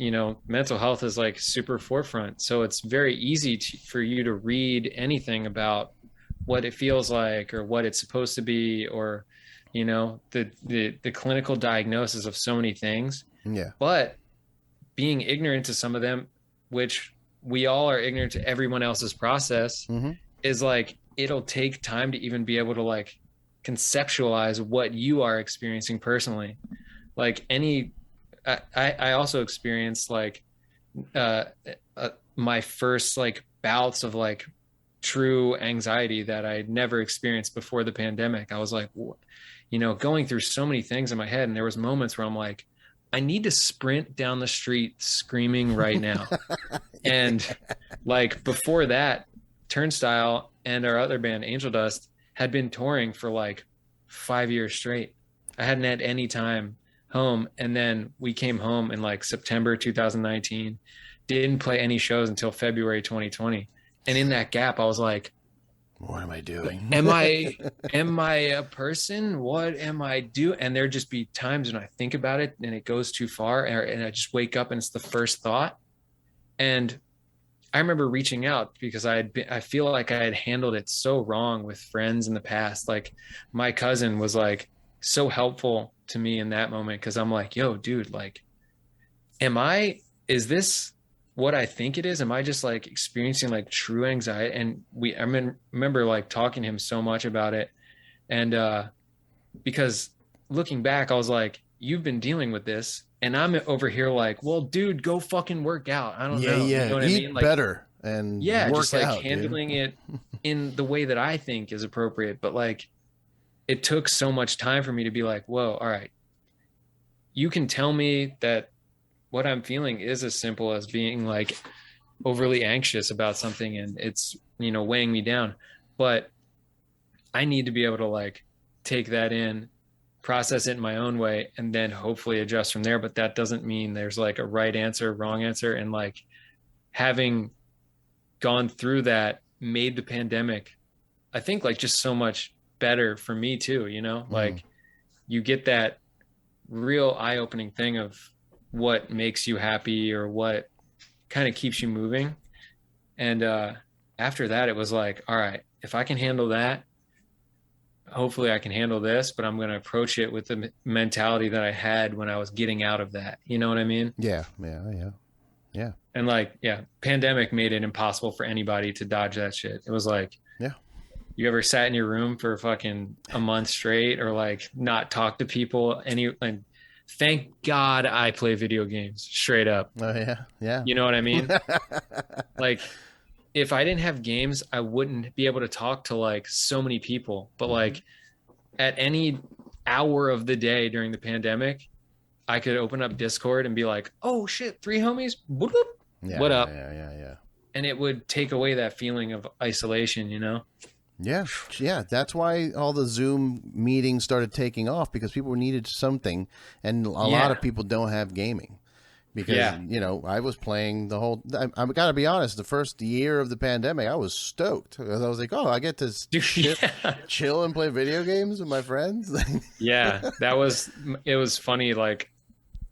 mental health is like super forefront. So it's very easy for you to read anything about what it feels like or what it's supposed to be, or, the clinical diagnosis of so many things. Yeah. But being ignorant to some of them, which we all are ignorant to everyone else's process, is like, it'll take time to even be able to like conceptualize what you are experiencing personally. Like I also experienced like my first like bouts of like true anxiety that I'd never experienced before the pandemic. I was like, going through so many things in my head. And there was moments where I'm like, I need to sprint down the street screaming right now. And like before that, Turnstile and our other band, Angel Dust, had been touring for like 5 years straight. I hadn't had any time home. And then we came home in like September 2019, didn't play any shows until February 2020. And in that gap, I was like, what am I doing? am I a person? What am I doing? And there'd just be times when I think about it and it goes too far, and I just wake up and it's the first thought. And I remember reaching out because I feel like I had handled it so wrong with friends in the past. Like my cousin was like so helpful to me in that moment, because I'm like, yo, dude, like, is this what I think it is? Am I just like experiencing like true anxiety? And I remember like talking to him so much about it. And because looking back, I was like, you've been dealing with this, and I'm over here like, well, dude, go fucking work out. I don't know. Yeah. You know what Eat I mean? Like, better and work just like out, handling dude. it in the way that I think is appropriate. But like, it took so much time for me to be like, whoa, all right, you can tell me that what I'm feeling is as simple as being like overly anxious about something and it's, weighing me down, but I need to be able to like take that in, process it in my own way, and then hopefully adjust from there. But that doesn't mean there's like a right answer, wrong answer. And like having gone through that made the pandemic, I think, like just so much better for me too, like you get that real eye-opening thing of what makes you happy or what kind of keeps you moving. And after that, it was like, all right, if I can handle that, hopefully I can handle this, but I'm going to approach it with the mentality that I had when I was getting out of that. You know what I mean? Yeah. And like, pandemic made it impossible for anybody to dodge that shit. It was like, you ever sat in your room for fucking a month straight or like not talk to people like, thank God I play video games, straight up. Oh yeah. You know what I mean? Like if I didn't have games, I wouldn't be able to talk to like so many people. But like at any hour of the day during the pandemic, I could open up Discord and be like, oh shit, 3 homies, what up? Yeah. And it would take away that feeling of isolation, Yeah. That's why all the Zoom meetings started taking off, because people needed something, and a lot of people don't have gaming. Because I was playing the whole. I got to be honest. The first year of the pandemic, I was stoked because I was like, "Oh, I get to chill and play video games with my friends." Yeah, it was funny. Like,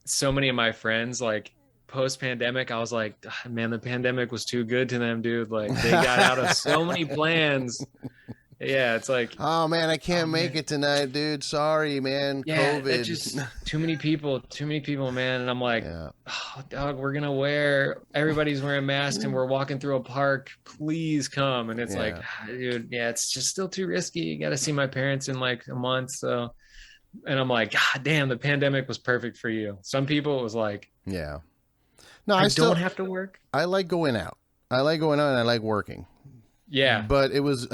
so many of my friends, like post-pandemic, I was like, man, the pandemic was too good to them, dude. Like, they got out of so many plans. Yeah, it's like, oh man, I can't make it tonight, dude. Sorry, man. Yeah, COVID. Just too many people, man. And I'm like, oh, dog, everybody's wearing masks and we're walking through a park. Please come. And it's like, dude, it's just still too risky. You got to see my parents in like a month. So, and I'm like, God damn, the pandemic was perfect for you. Some people, it was like, no, I don't have to work. I like going out. And I like working. Yeah. But it was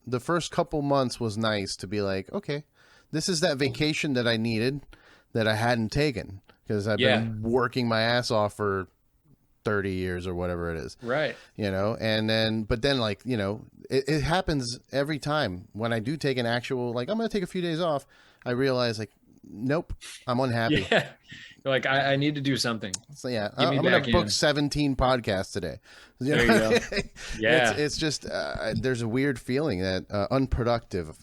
the first couple months was nice to be like, okay, this is that vacation that I needed that I hadn't taken because I've been working my ass off for 30 years or whatever it is. Right. And then like, it happens every time when I do take an actual, like, I'm going to take a few days off. I realize like nope, I'm unhappy. Yeah. You're like, I need to do something. So yeah, Get me I'm going back to book in. 17 podcasts today. There you go. Yeah. It's just, there's a weird feeling that unproductive,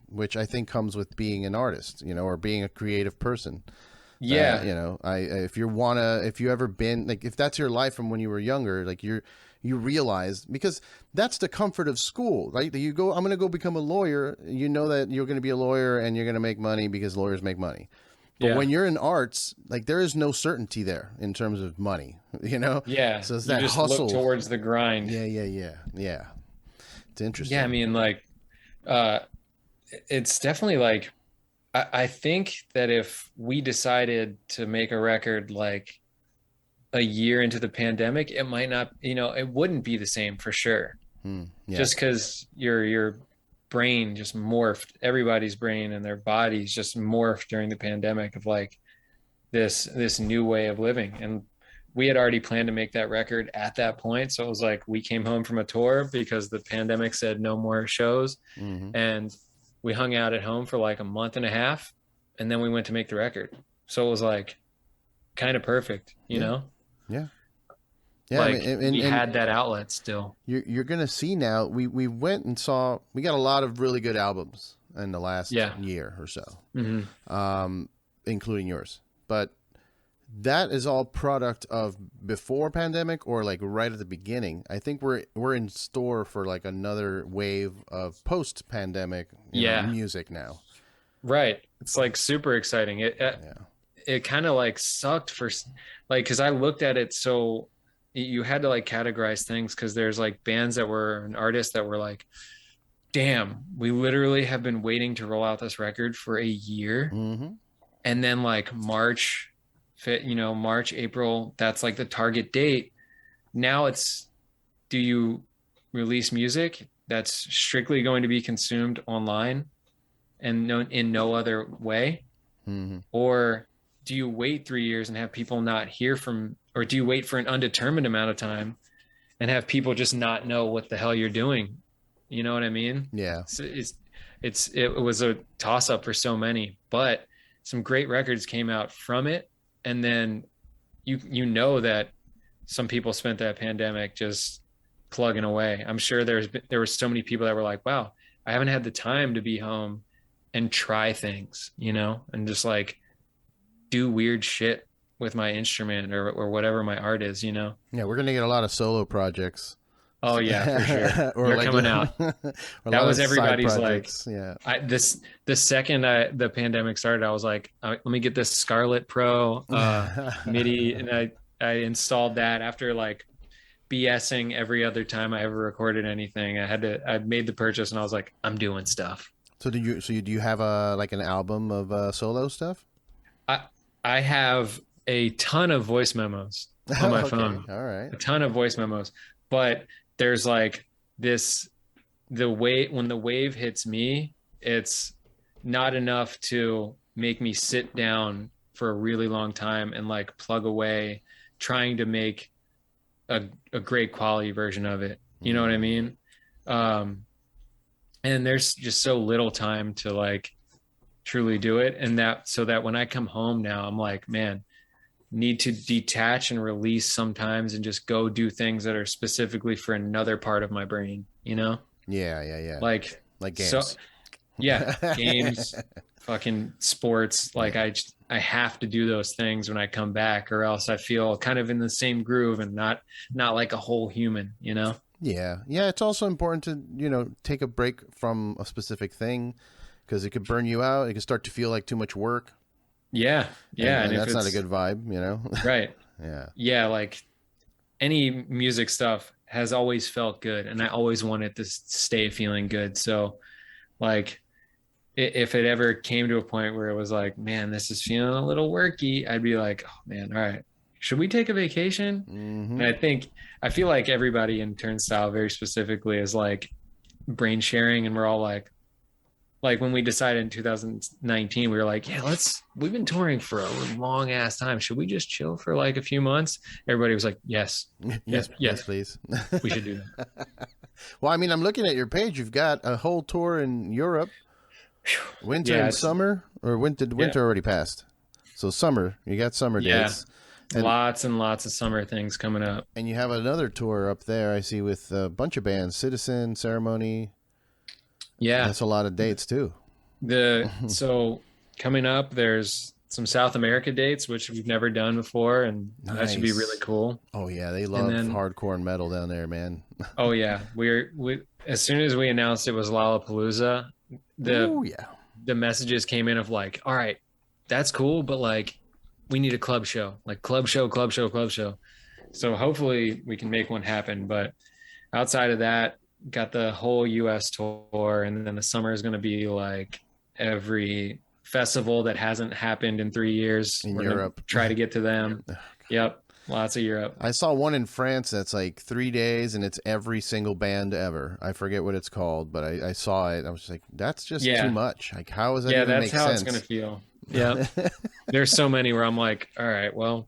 which I think comes with being an artist, or being a creative person. Yeah. If you ever been like, if that's your life from when you were younger, like you realize, because that's the comfort of school, right? You go, I'm going to go become a lawyer. You know that you're going to be a lawyer and you're going to make money because lawyers make money. But when you're in arts, like there is no certainty there in terms of money, Yeah. So it's you that just hustle look towards the grind. Yeah. It's interesting. Yeah. I mean, like, it's definitely like, I think that if we decided to make a record like a year into the pandemic, it might not, it wouldn't be the same for sure. Yeah. Just because your brain just morphed, everybody's brain and their bodies just morphed during the pandemic of like this new way of living. And we had already planned to make that record at that point. So it was like, we came home from a tour because the pandemic said no more shows. Mm-hmm. And we hung out at home for like a month and a half, and then we went to make the record. So it was like kind of perfect, you know? Yeah. Like and we had that outlet still. You're going to see now, we went and saw, we got a lot of really good albums in the last year or so, including yours. But that is all product of before pandemic or like right at the beginning. I think we're in store for like another wave of post pandemic music now. Right. It's like super exciting. It kind of like sucked for like, cause I looked at it. So you had to like categorize things. Cause there's like bands that were and artists that were like, damn, we literally have been waiting to roll out this record for a year. Mm-hmm. And then like March, April, that's like the target date. Now it's, do you release music that's strictly going to be consumed online and in no other way? Mm-hmm. Or do you wait 3 years and have people not hear from, or do you wait for an undetermined amount of time and have people just not know what the hell you're doing? You know what I mean? Yeah. So it was a toss up for so many, but some great records came out from it. And then you know that some people spent that pandemic just plugging away. I'm sure there were so many people that were like, wow, I haven't had the time to be home and try things, and just like do weird shit with my instrument or whatever my art is, Yeah, we're going to get a lot of solo projects. Oh yeah, for sure. Or They're like, coming out. That was everybody's like, the second the pandemic started, I was like, let me get this Scarlett Pro MIDI. And I installed that after like BSing every other time I ever recorded anything. I made the purchase and I was like, I'm doing stuff. So do you have an album of solo stuff? I have a ton of voice memos on my phone. All right. A ton of voice memos, but there's like when the wave hits me, it's not enough to make me sit down for a really long time and like plug away trying to make a great quality version of it. You know what I mean? And there's just so little time to like truly do it. And so that when I come home now, I'm like, man, need to detach and release sometimes and just go do things that are specifically for another part of my brain, Yeah. Like games. So, yeah, games, fucking sports. Like I have to do those things when I come back, or else I feel kind of in the same groove and not like a whole human, Yeah. Yeah. It's also important to, take a break from a specific thing because it could burn you out. It could start to feel like too much work. Yeah. And that's not a good vibe, Right. Yeah. Yeah. Like any music stuff has always felt good, and I always wanted to stay feeling good. So like if it ever came to a point where it was like, man, this is feeling a little worky, I'd be like, oh man, all right, should we take a vacation? Mm-hmm. And I feel like everybody in Turnstile very specifically is like brain sharing, and we're all like when we decided in 2019, we were like, yeah, we've been touring for a long ass time. Should we just chill for like a few months? Everybody was like, yes, please. We should do that. Well, I mean, I'm looking at your page. You've got a whole tour in Europe. Winter Yeah, and summer, or winter already passed? So summer, you got summer yeah, dates. And lots and lots of summer things coming up. and you have another tour up there I see with a bunch of bands, Citizen, Ceremony. Yeah, That's a lot of dates too. so coming up, there's some South America dates which we've never done before, and that should be really Nice. cool. Oh yeah, they And love then, hardcore and metal down there, man. oh yeah, we as soon as we announced it was Lollapalooza, Oh the yeah. the messages came in of like, all right, that's cool, but like we need a club show, like club show, club show, club show. So hopefully we can make one happen. But outside of that, got the whole US tour, and then the summer is going to be like every festival that hasn't happened in 3 years. In We're going to Europe. try to get to them. Yep. Lots of Europe. I saw one in France that's like 3 days and it's every single band ever. I forget what it's called, but I saw it. I was just like, that's just Yeah. too much. Like, how does that Yeah, even that's make how sense? it's going to feel. Yeah. There's so many where I'm like, all right, well,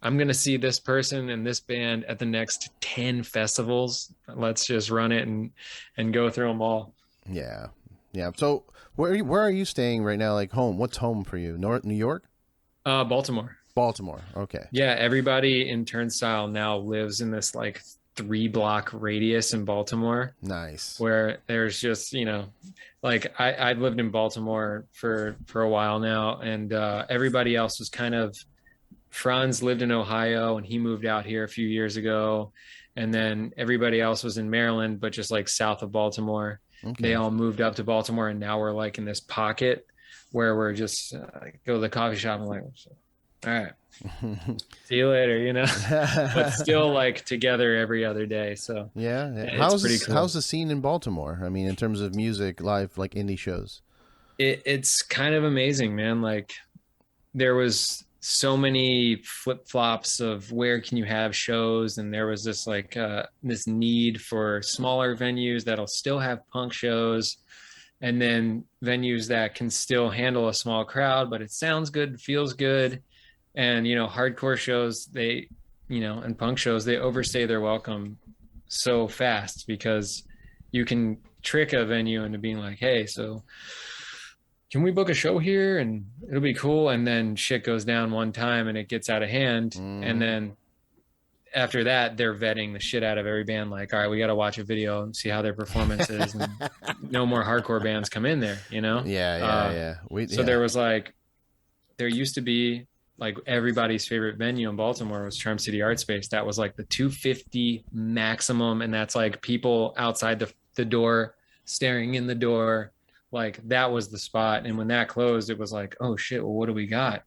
I'm going to see this person and this band at the next 10 festivals. Let's just run it and go through them all. Yeah. Yeah. So where are you staying right now? Like home? What's home for you? New York? Baltimore. Baltimore. Okay. Yeah, everybody in Turnstile now lives in this like 3 block radius in Baltimore, Nice. where there's just, like I've lived in Baltimore for a while now, and everybody else was kind of, Franz lived in Ohio and he moved out here a few years ago, and then everybody else was in Maryland, but just like south of Baltimore. Okay. They all moved up to Baltimore, and now we're like in this pocket where we're just go to the coffee shop and like, all right, see you later, but still like together every other day. So yeah. it's pretty cool. How's the scene in Baltimore? I mean, in terms of music, live, like indie shows. It's kind of amazing, man. Like there was so many flip-flops of where can you have shows, and there was this like this need for smaller venues that'll still have punk shows, and then venues that can still handle a small crowd, but it sounds good, feels good. And hardcore shows, they and punk shows, they overstay their welcome so fast, because you can trick a venue into being like, hey, so can we book a show here and it'll be cool, and then shit goes down one time and it gets out of hand. And then after that, they're vetting the shit out of every band, like, all right, we got to watch a video and see how their performance is, and no more hardcore bands come in there. Yeah. So there used to be like everybody's favorite venue in Baltimore was Charm City Art Space. That was like the 250 maximum, and that's like people outside the door staring in the door. Like that was the spot. And when that closed, it was like, oh shit, well, what do we got?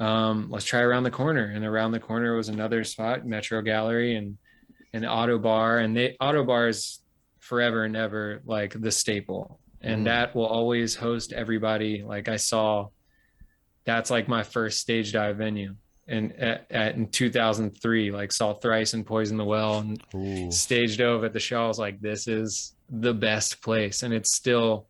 Let's try Around the Corner. And around the corner was another spot, Metro Gallery and Auto Bar. And Auto Bar is forever and ever like the staple. And that will always host everybody. Like that's like my first stage dive venue. And in 2003, like saw Thrice and Poison the Well, and stage dove at the show. I was like, this is the best place. And it's still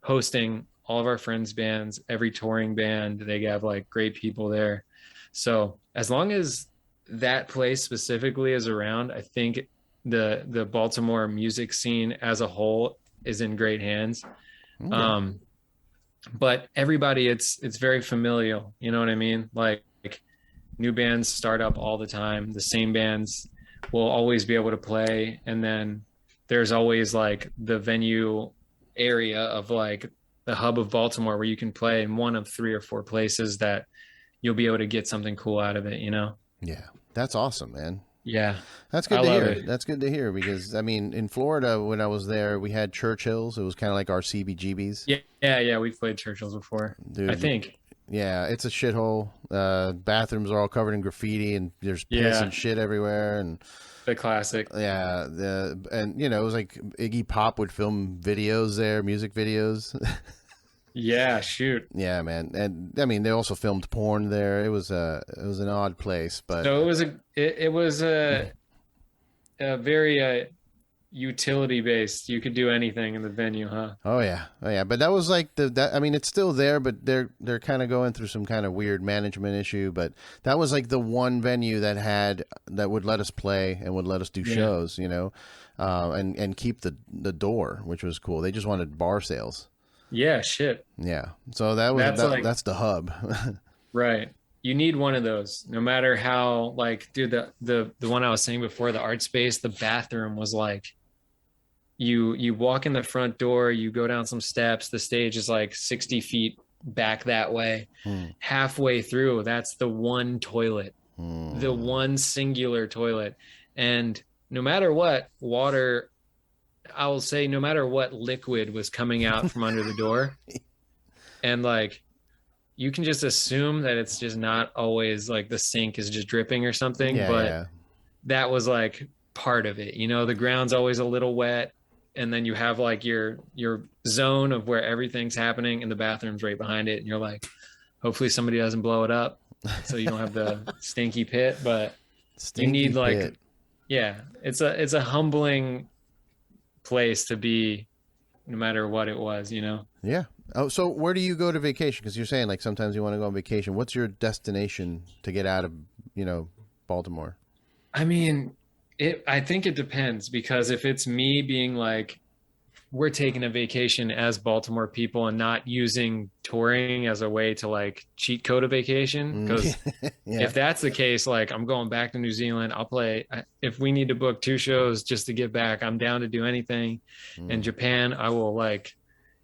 hosting all of our friends' bands, every touring band. They have like great people there. So as long as that place specifically is around, I think the Baltimore music scene as a whole is in great hands. Okay. But everybody, it's very familial. You know what I mean? Like new bands start up all the time. The same bands will always be able to play. And then there's always like the venue area of like the hub of Baltimore where you can play in one of 3 or 4 places that you'll be able to get something cool out of it, Yeah. That's awesome, man. Yeah. That's good to hear. That's good to hear, because I mean, in Florida, when I was there, we had Churchill's. It was kind of like our CBGBs. Yeah. We've played Churchill's before. Dude, I think. Yeah, it's a shithole. Bathrooms are all covered in graffiti, and there's piss and shit everywhere. And the classic. Yeah. And it was like Iggy Pop would film videos there, music videos. Yeah, shoot. Yeah, man. And I mean, they also filmed porn there. It was an odd place, but so it was a very utility based. You could do anything in the venue, huh? Oh yeah. But that was like I mean, it's still there, but they're kind of going through some kind of weird management issue. But that was like the one venue that would let us play and would let us do shows, and keep the door, which was cool. They just wanted bar sales. Yeah, shit. Yeah. So that's the hub. Right. You need one of those, no matter how, like, dude, the one I was saying before, the art space, the bathroom was like, you walk in the front door, you go down some steps, the stage is like 60 feet back that way. Halfway through, that's the one toilet, the one singular toilet. And no matter what water, I will say, no matter what liquid was coming out from under the door, and like, you can just assume that it's just not always like the sink is just dripping or something, but that was like part of it. You know, the ground's always a little wet, and then you have like your zone of where everything's happening, and the bathroom's right behind it, and you're like, hopefully somebody doesn't blow it up so you don't have the stinky pit. But you need like pit. Yeah, it's a humbling place to be, no matter what it was, you know. Yeah. Oh, so where do you go to vacation? Because you're saying like sometimes you want to go on vacation. What's your destination to get out of, Baltimore? I mean, I think it depends, because if it's me being like, we're taking a vacation as Baltimore people and not using touring as a way to like cheat code a vacation, because if that's the case, like, I'm going back to New Zealand. I'll play, if we need to book 2 shows just to get back, I'm down to do anything. In Japan, I will, like,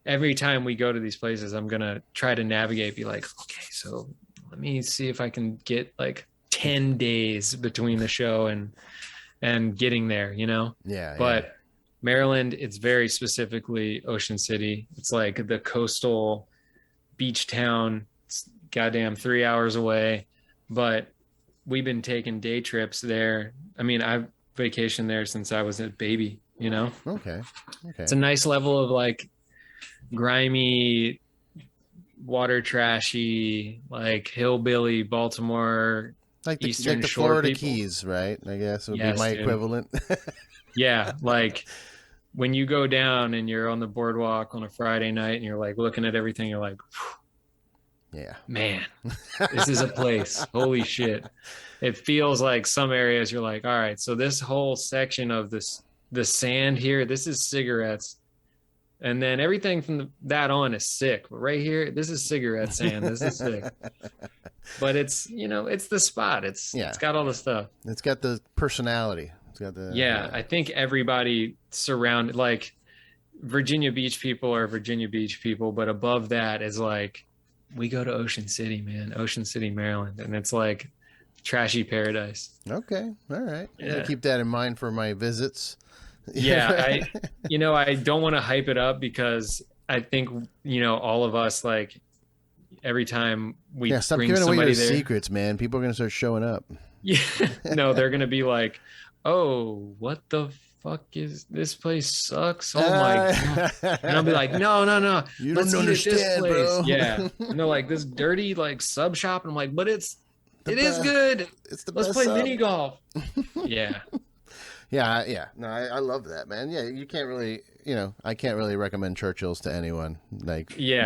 every time we go to these places, I'm going to try to navigate, be like, okay, so let me see if I can get like 10 days between the show and getting there, you know? But Maryland, it's very specifically Ocean City. It's like the coastal beach town. It's goddamn 3 hours away, but we've been taking day trips there. I mean, I've vacationed there since I was a baby, you know? Okay. It's a nice level of like grimy, water trashy, like hillbilly Baltimore, like the Eastern Shore Florida people. Keys, right? I guess would be my equivalent. Yeah, like when you go down and you're on the boardwalk on a Friday night and you're like looking at everything, you're like, yeah, man, this is a place. Holy shit. It feels like some areas you're like, all right, so this whole section of the sand here, this is cigarettes. And then everything from that on is sick. But right here, this is cigarette sand. This is sick. But it's, it's the spot. It's got all the stuff. It's got the personality. It's got the I think everybody surrounded, like, Virginia Beach people are Virginia Beach people, but above that is like, we go to Ocean City, man. Ocean City, Maryland. And it's like trashy paradise. Okay. All right. I'm gonna keep that in mind for my visits. I don't want to hype it up, because I think, all of us, like, every time we stop bring giving away somebody your there, secrets, man. People are going to start showing up. Yeah. No, they're going to be like, oh, what the fuck is this place? Sucks. Oh my God. And I'll be like, no. You Let's don't understand, this place. bro. Yeah. And they're like, this dirty, like, sub shop. And I'm like, but it is best. good. It's the Let's best play sub. mini golf. Yeah. Yeah. No, I love that, man. Yeah, you can't really, I can't really recommend Churchill's to anyone. Like, you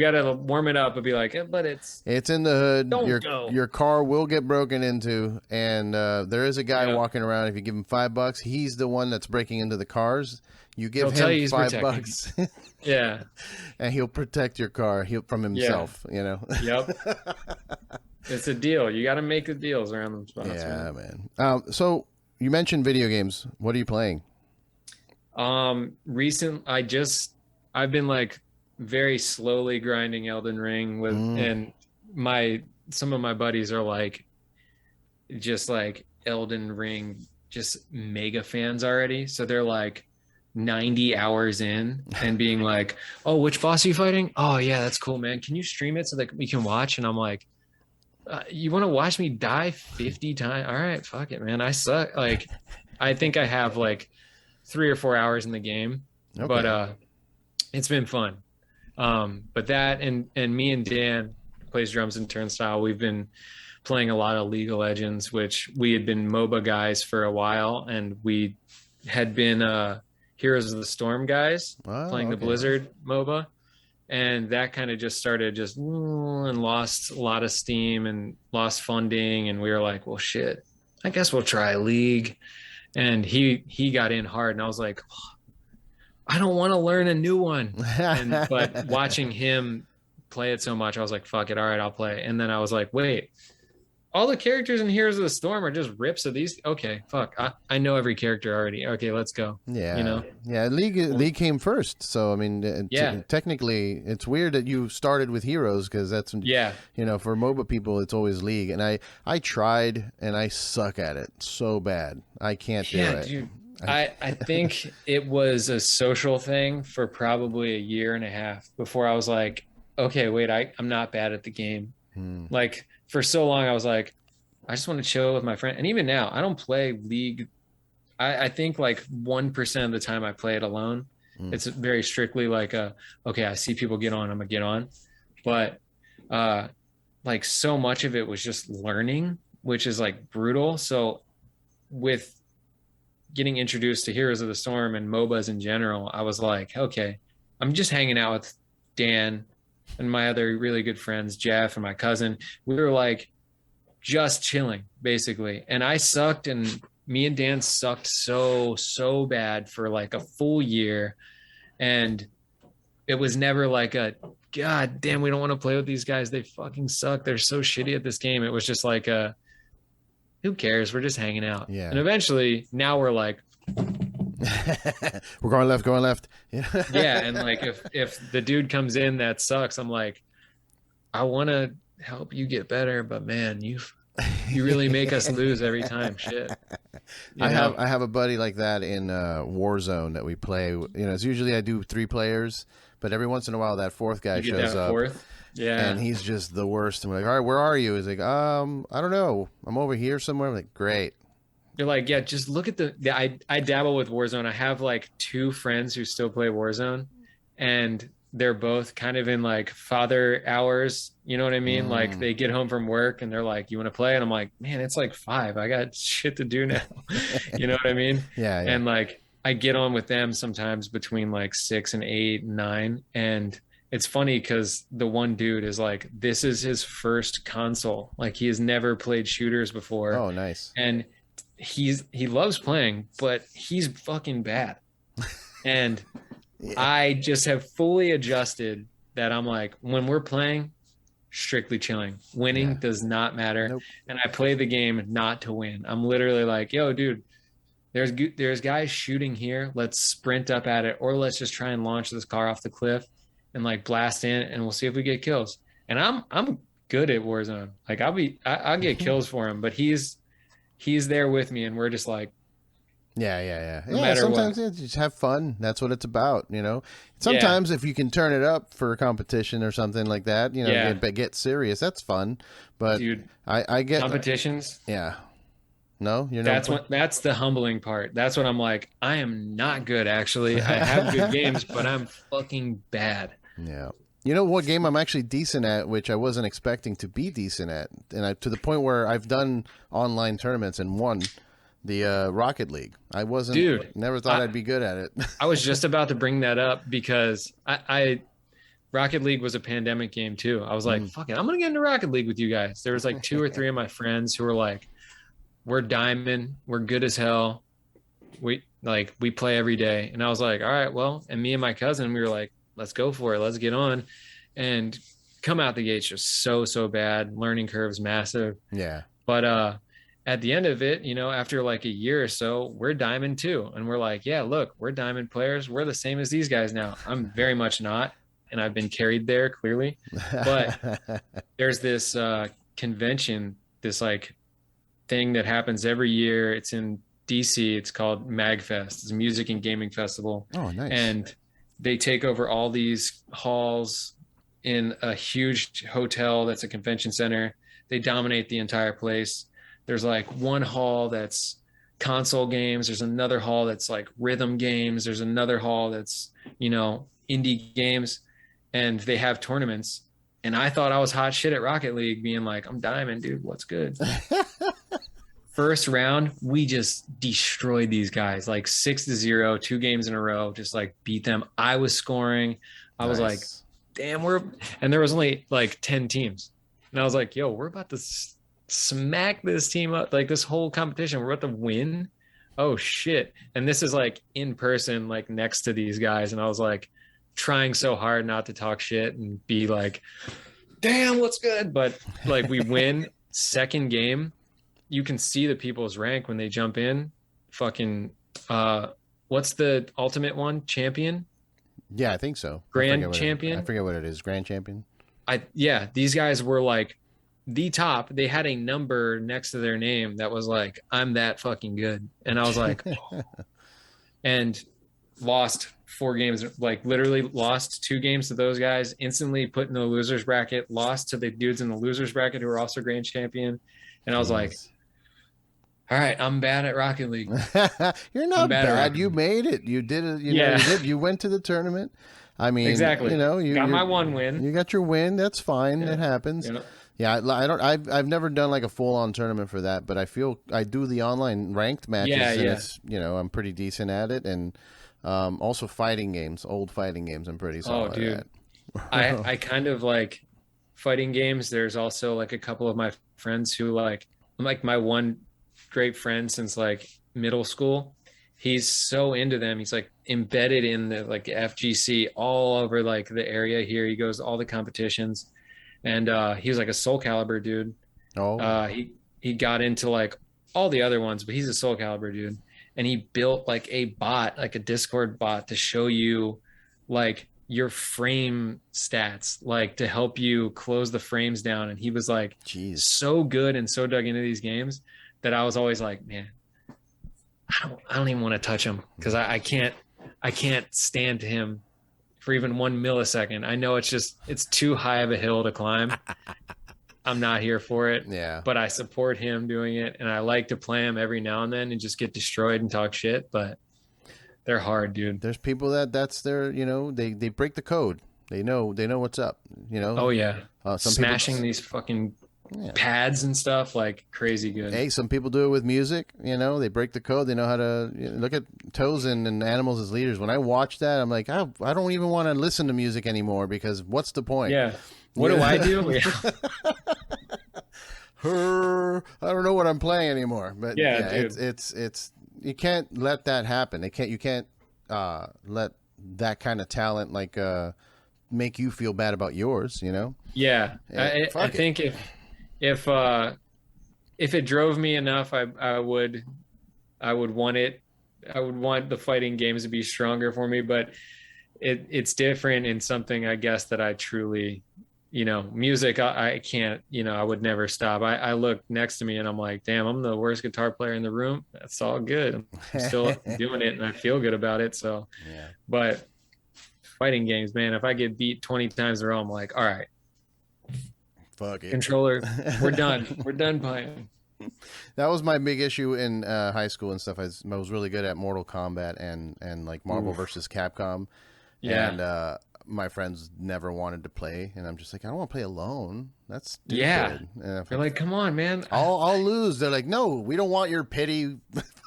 got to warm it up and be like, but it's in the hood. Don't go. Your car will get broken into, and there is a guy walking around. If you give him $5, he's the one that's breaking into the cars. You give him $5, yeah, and he'll protect your car from himself. Yep. It's a deal. You got to make the deals around them spots. Yeah, man. So you mentioned video games. What are you playing? I've been like very slowly grinding Elden Ring with, and some of my buddies are like, just like Elden Ring, just mega fans already. So they're like 90 hours in and being like, oh, which boss are you fighting? Oh yeah, that's cool, man. Can you stream it so that we can watch? And I'm like, you want to watch me die 50 times? All right, fuck it, man. I suck. Like, I think I have like 3 or 4 hours in the game, but it's been fun. But that and me and Dan plays drums in Turnstile. We've been playing a lot of League of Legends, which we had been MOBA guys for a while, and we had been Heroes of the Storm guys playing the Blizzard MOBA. And that kind of just started and lost a lot of steam and lost funding. And we were like, well, shit, I guess we'll try League. And he got in hard. And I was like, I don't want to learn a new one. But watching him play it so much, I was like, fuck it. All right, I'll play. And then I was like, wait, all the characters in Heroes of the Storm are just rips of these. Okay, fuck. I know every character already. Okay, let's go. Yeah. You know? Yeah, League came first. So, I mean, technically, it's weird that you started with Heroes because that's, for MOBA people, it's always League. And I tried, and I suck at it so bad. I can't do it. Dude. I think it was a social thing for probably a year and a half before I was like, okay, wait, I'm not bad at the game. Like, for so long, I was like, I just want to chill with my friend. And even now, I don't play League. I think like 1% of the time I play it alone. It's very strictly like, okay, I see people get on, I'm going to get on. But like so much of it was just learning, which is like brutal. So with getting introduced to Heroes of the Storm and MOBAs in general, I was like, okay, I'm just hanging out with Dan and my other really good friends, Jeff and my cousin. We were like just chilling basically. And I sucked, and me and Dan sucked so bad for like a full year. And it was never like a, God damn, we don't want to play with these guys. They fucking suck. They're so shitty at this game. It was just like who cares? We're just hanging out. Yeah. And eventually now we're like, we're going left. Yeah. And like, if the dude comes in that sucks, I'm like, I want to help you get better, but man, you really make us lose every time. Shit. I have a buddy like that in Warzone that we play. It's usually I do 3 players, but every once in a while that fourth guy shows up. Yeah. And he's just the worst. And we're like, all right, where are you? He's like, I don't know. I'm over here somewhere. I'm like, great. You're like, yeah, just look at I dabble with Warzone. I have like 2 friends who still play Warzone, and they're both kind of in like father hours. You know what I mean? Like they get home from work and they're like, you want to play? And I'm like, man, it's like 5. I got shit to do now. You know what I mean? Yeah. And like, I get on with them sometimes between like 6 and 8 and 9. And it's funny because the one dude is like, this is his first console. Like he has never played shooters before. Oh, nice. And he loves playing, but he's fucking bad. And I just have fully adjusted that I'm like, when we're playing, strictly chilling. Winning does not matter. Nope. And I play the game not to win. I'm literally like, yo, dude, there's guys shooting here. Let's sprint up at it, or let's just try and launch this car off the cliff and like blast in, and we'll see if we get kills. And I'm good at Warzone. Like I'll get kills for him, but he's there with me, and we're just like, yeah. No matter sometimes what. just have fun. That's what it's about, Sometimes if you can turn it up for a competition or something like that, get serious. That's fun. But dude, I get competitions. Yeah. No, you're not. not. That's the humbling part. That's what I'm like. I am not good, actually. I have good games, but I'm fucking bad. Yeah. You know what game I'm actually decent at, which I wasn't expecting to be decent at, and to the point where I've done online tournaments and won the Rocket League. I never thought I'd be good at it. I was just about to bring that up because I Rocket League was a pandemic game too. I was like, fuck it, I'm gonna get into Rocket League with you guys. There was like 2 or 3 of my friends who were like, we're diamond, we're good as hell. We play every day. And I was like, all right, well, and me and my cousin, we were like, let's go for it. Let's get on. And come out the gates just so bad. Learning curves massive. Yeah. But at the end of it, after like a year or so, we're diamond too. And we're like, yeah, look, we're diamond players. We're the same as these guys now. I'm very much not. And I've been carried there clearly. But there's this convention, this like thing that happens every year. It's in DC. It's called MagFest. It's a music and gaming festival. Oh, nice. And they take over all these halls in a huge hotel that's a convention center. They dominate the entire place. There's like one hall that's console games. There's another hall that's like rhythm games. There's another hall that's, indie games. And they have tournaments. And I thought I was hot shit at Rocket League, being like, I'm diamond, dude. What's good? First round, we just destroyed these guys, like 6-0, 2 games in a row, just like beat them. I was scoring. I was like, damn, and there was only like 10 teams. And I was like, yo, we're about to smack this team up, like this whole competition. We're about to win. oh shit. And this is like in person, like next to these guys. And I was like trying so hard not to talk shit and be like, damn, what's good? But like we win second game. You can see the people's rank when they jump in. Fucking, what's the ultimate one? Champion? Yeah, I think so. Grand champion? I forget what it is. Grand champion? Yeah, these guys were like the top. They had a number next to their name that was like, I'm that fucking good. And I was like, oh. And lost 4 games, like literally lost 2 games to those guys, instantly put in the losers bracket, lost to the dudes in the losers bracket who were also grand champion. And I was like, all right, I'm bad at Rocket League. You're not bad. You made it. You did it. You went to the tournament. I mean, exactly. You got my one win. You got your win. That's fine. Yeah. It happens. Yeah, I've never done like a full on tournament for that, but I do the online ranked matches. Yeah, and it's, I'm pretty decent at it, and also fighting games, old fighting games. I'm pretty solid at. I kind of like fighting games. There's also like a couple of my friends who like my one great friend since like middle school. He's so into them. He's like embedded in the like FGC all over like the area here. He goes to all the competitions, and he was like a Soul Calibur dude. Oh, he got into like all the other ones, but he's a Soul Calibur dude, and he built like a bot, like a Discord bot, to show you like your frame stats, like to help you close the frames down. And he was like, jeez, so good and so dug into these games that I was always like, man, I don't even want to touch him because I can't stand him for even 1 millisecond. I know it's too high of a hill to climb. I'm not here for it. Yeah. But I support him doing it, and I like to play him every now and then and just get destroyed and talk shit. But they're hard, dude. There's people that's their, they break the code. They know what's up. Oh yeah. Some smashing these fucking pads and stuff, like crazy good. Hey, some people do it with music. They break the code. They know how to look at toes and animals as leaders. When I watch that, I'm like, I don't even want to listen to music anymore because what's the point? Yeah. What do I do? I don't know what I'm playing anymore. But yeah, dude. It's you can't let that happen. You can't let that kind of talent like make you feel bad about yours. Yeah. I think if it drove me enough, I would want it. I would want the fighting games to be stronger for me, but it's different in something, I guess, that I truly, music, I can't, I would never stop. I look next to me and I'm like, damn, I'm the worst guitar player in the room. That's all good. I'm still doing it and I feel good about it. So, yeah. But fighting games, man, if I get beat 20 times in a row, I'm like, all right, fuck it. Controller, we're done. We're done playing. That was my big issue in high school and stuff. I was really good at Mortal Kombat and like Marvel versus Capcom. Yeah. And my friends never wanted to play, and I'm just like, I don't want to play alone. That's stupid. Yeah. They're like, come on, man. I'll lose. They're like, no, we don't want your pity.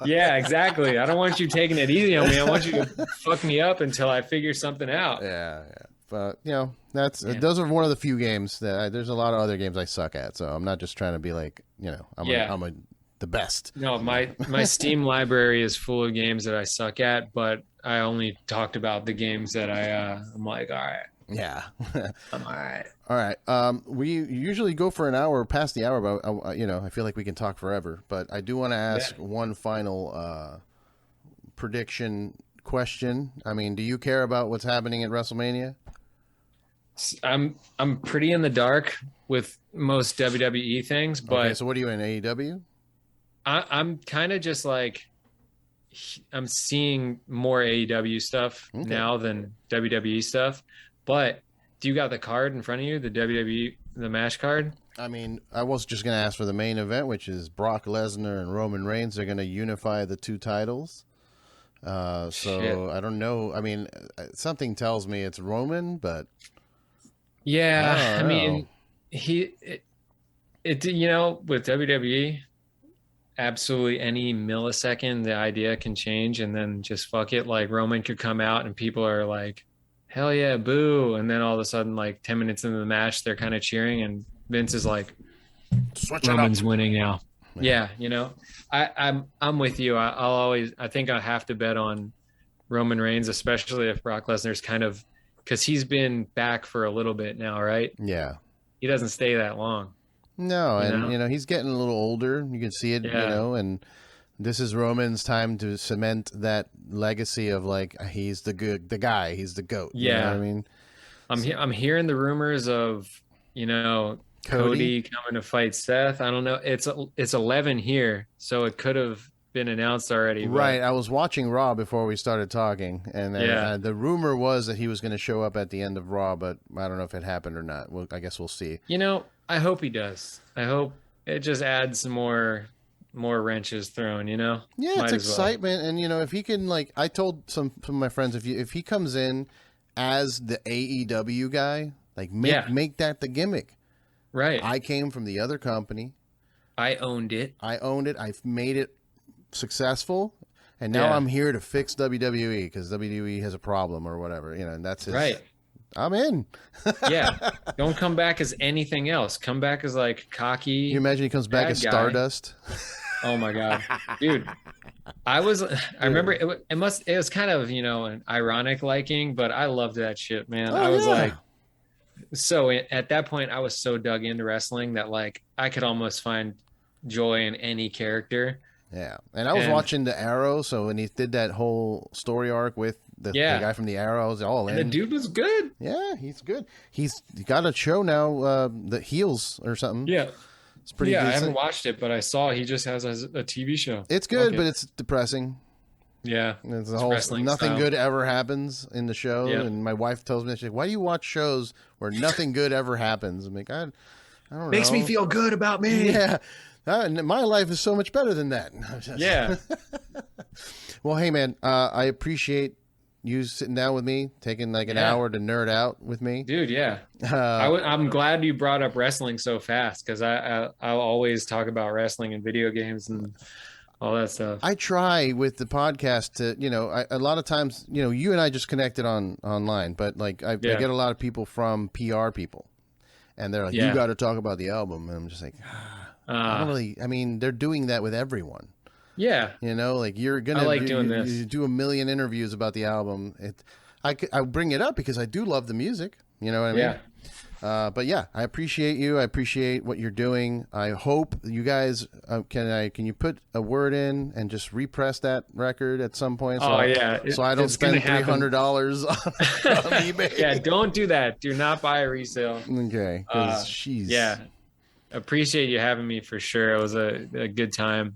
Yeah, exactly. I don't want you taking it easy on me. I want you to fuck me up until I figure something out. Yeah. But those are one of the few games that there's a lot of other games I suck at. So I'm not just trying to be like, I'm the best. No, my Steam library is full of games that I suck at, but I only talked about the games that I'm like, all right. Yeah. I'm all right. All right. We usually go for an hour past the hour, but I feel like we can talk forever. But I do want to ask one final prediction question. I mean, do you care about what's happening at WrestleMania? I'm pretty in the dark with most WWE things, but okay, so what are you in, AEW? I'm kind of just like, I'm seeing more AEW stuff now than WWE stuff. But do you got the card in front of you, the WWE, the MASH card? I mean, I was just going to ask for the main event, which is Brock Lesnar and Roman Reigns. They're going to unify the 2 titles. So I don't know. I mean, something tells me it's Roman, but yeah, I mean, with WWE, absolutely any millisecond the idea can change, and then just fuck it. Like Roman could come out and people are like, hell yeah, boo, and then all of a sudden, like 10 minutes into the match, they're kind of cheering, and Vince is like, switch Roman's winning now. Yeah, I'm with you. I think I have to bet on Roman Reigns, especially if Brock Lesnar's because he's been back for a little bit now, right? Yeah. He doesn't stay that long. No, and he's getting a little older. You can see it, Yeah. and this is Roman's time to cement that legacy of like he's the guy, he's the GOAT. Yeah. You know what I mean? I'm hearing the rumors of, Cody coming to fight Seth. I don't know. It's 11 here, so it could have been announced already. Right. I was watching Raw before we started talking, and the rumor was that he was going to show up at the end of Raw, but I don't know if it happened or not. I guess we'll see. I hope he does. I hope it just adds some more wrenches thrown. Yeah, it's excitement, and if he can, like, I told some of my friends, if he comes in as the AEW guy, like make that the gimmick. Right. I came from the other company. I owned it. I've made it successful, and now I'm here to fix WWE because WWE has a problem or whatever, and that's his. Right. I'm in. Yeah. Don't come back as anything else. Come back as like cocky. You imagine he comes back as Stardust? Oh my God, dude. I remember it was kind of, an ironic liking, but I loved that shit, man. I was like, so at that point I was so dug into wrestling that like I could almost find joy in any character. Yeah. And I was watching the Arrow, so when he did that whole story arc with the guy from the Arrow, I was all in. The dude was good. Yeah, he's good. He's got a show now, the Heels or something. Yeah. It's pretty decent. I haven't watched it, but I saw he just has a TV show. It's good, but it's depressing. Yeah. It's the whole nothing good ever happens in the show. Yeah. And my wife tells me, she's like, why do you watch shows where nothing good ever happens? I'm like, I don't know. Makes me feel good about me. Yeah. My life is so much better than that. Yeah. Well, hey, man, I appreciate you sitting down with me, taking like an hour to nerd out with me. Dude, yeah. I'm glad you brought up wrestling so fast because I'll always talk about wrestling and video games and all that stuff. I try with the podcast to, a lot of times, you and I just connected online, but like I get a lot of people from PR people, and they're like, you got to talk about the album. And I'm just like, I don't really, they're doing that with everyone. Yeah. Like you're going to doing this. You do a million interviews about the album. I bring it up because I do love the music. You know what I mean? Yeah. But yeah, I appreciate you. I appreciate what you're doing. I hope you guys can you put a word in and just repress that record at some point? So I don't spend $300 on eBay. Yeah, don't do that. Do not buy a resale. Okay. Yeah. Appreciate you having me for sure. It was a good time.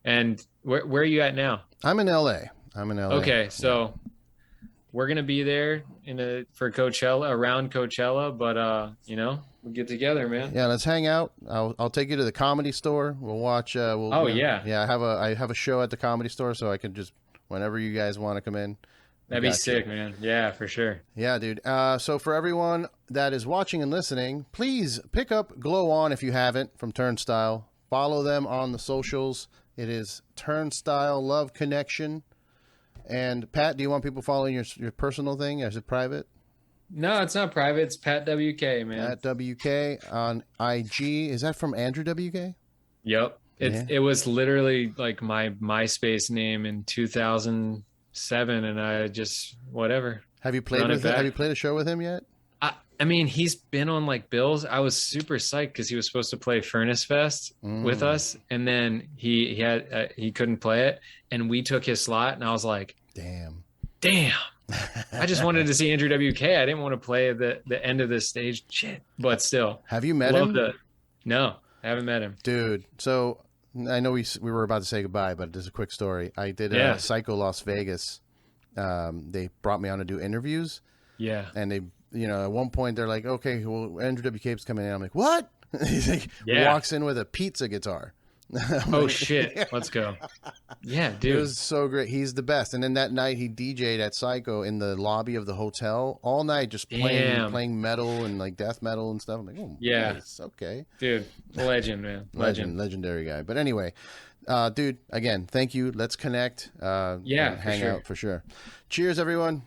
And where are you at now? I'm in LA. Okay, so we're gonna be there for Coachella, around Coachella, but we'll get together, man. Yeah, let's hang out. I'll take you to the Comedy Store. We'll watch. Yeah. I have a show at the Comedy Store, so I can just whenever you guys want to come in. That'd be sick, man. Yeah, for sure. Yeah, dude. So for everyone that is watching and listening, please pick up Glow On if you haven't from Turnstile. Follow them on the socials. It is Turnstile Love Connection. And Pat, do you want people following your personal thing? Is it private? No, it's not private. It's Pat WK, man. Pat WK on IG. Is that from Andrew WK? Yep. It was literally like my MySpace name in 2007, and I just whatever. Have you played with him? Have you played a show with him yet? He's been on like bills. I was super psyched because he was supposed to play Furnace Fest with us, and then he couldn't play it, and we took his slot, and I was like, damn. I just wanted to see Andrew WK. I didn't want to play the end of this stage shit, but still. Have you met him? No, I haven't met him, dude. So I know we were about to say goodbye, but just a quick story. I did Psycho Las Vegas. They brought me on to do interviews. Yeah, and they. At one point they're like, okay, well, Andrew WK's coming in. I'm like, what? He's like, walks in with a pizza guitar. Oh, shit. Let's go. Yeah, dude. It was so great. He's the best. And then that night he DJ'd at Psycho in the lobby of the hotel all night, just playing metal and like death metal and stuff. I'm like, oh, nice. Okay. Dude, legend, man. Legendary guy. But anyway, dude, again, thank you. Let's connect. Hang out for sure. Cheers, everyone.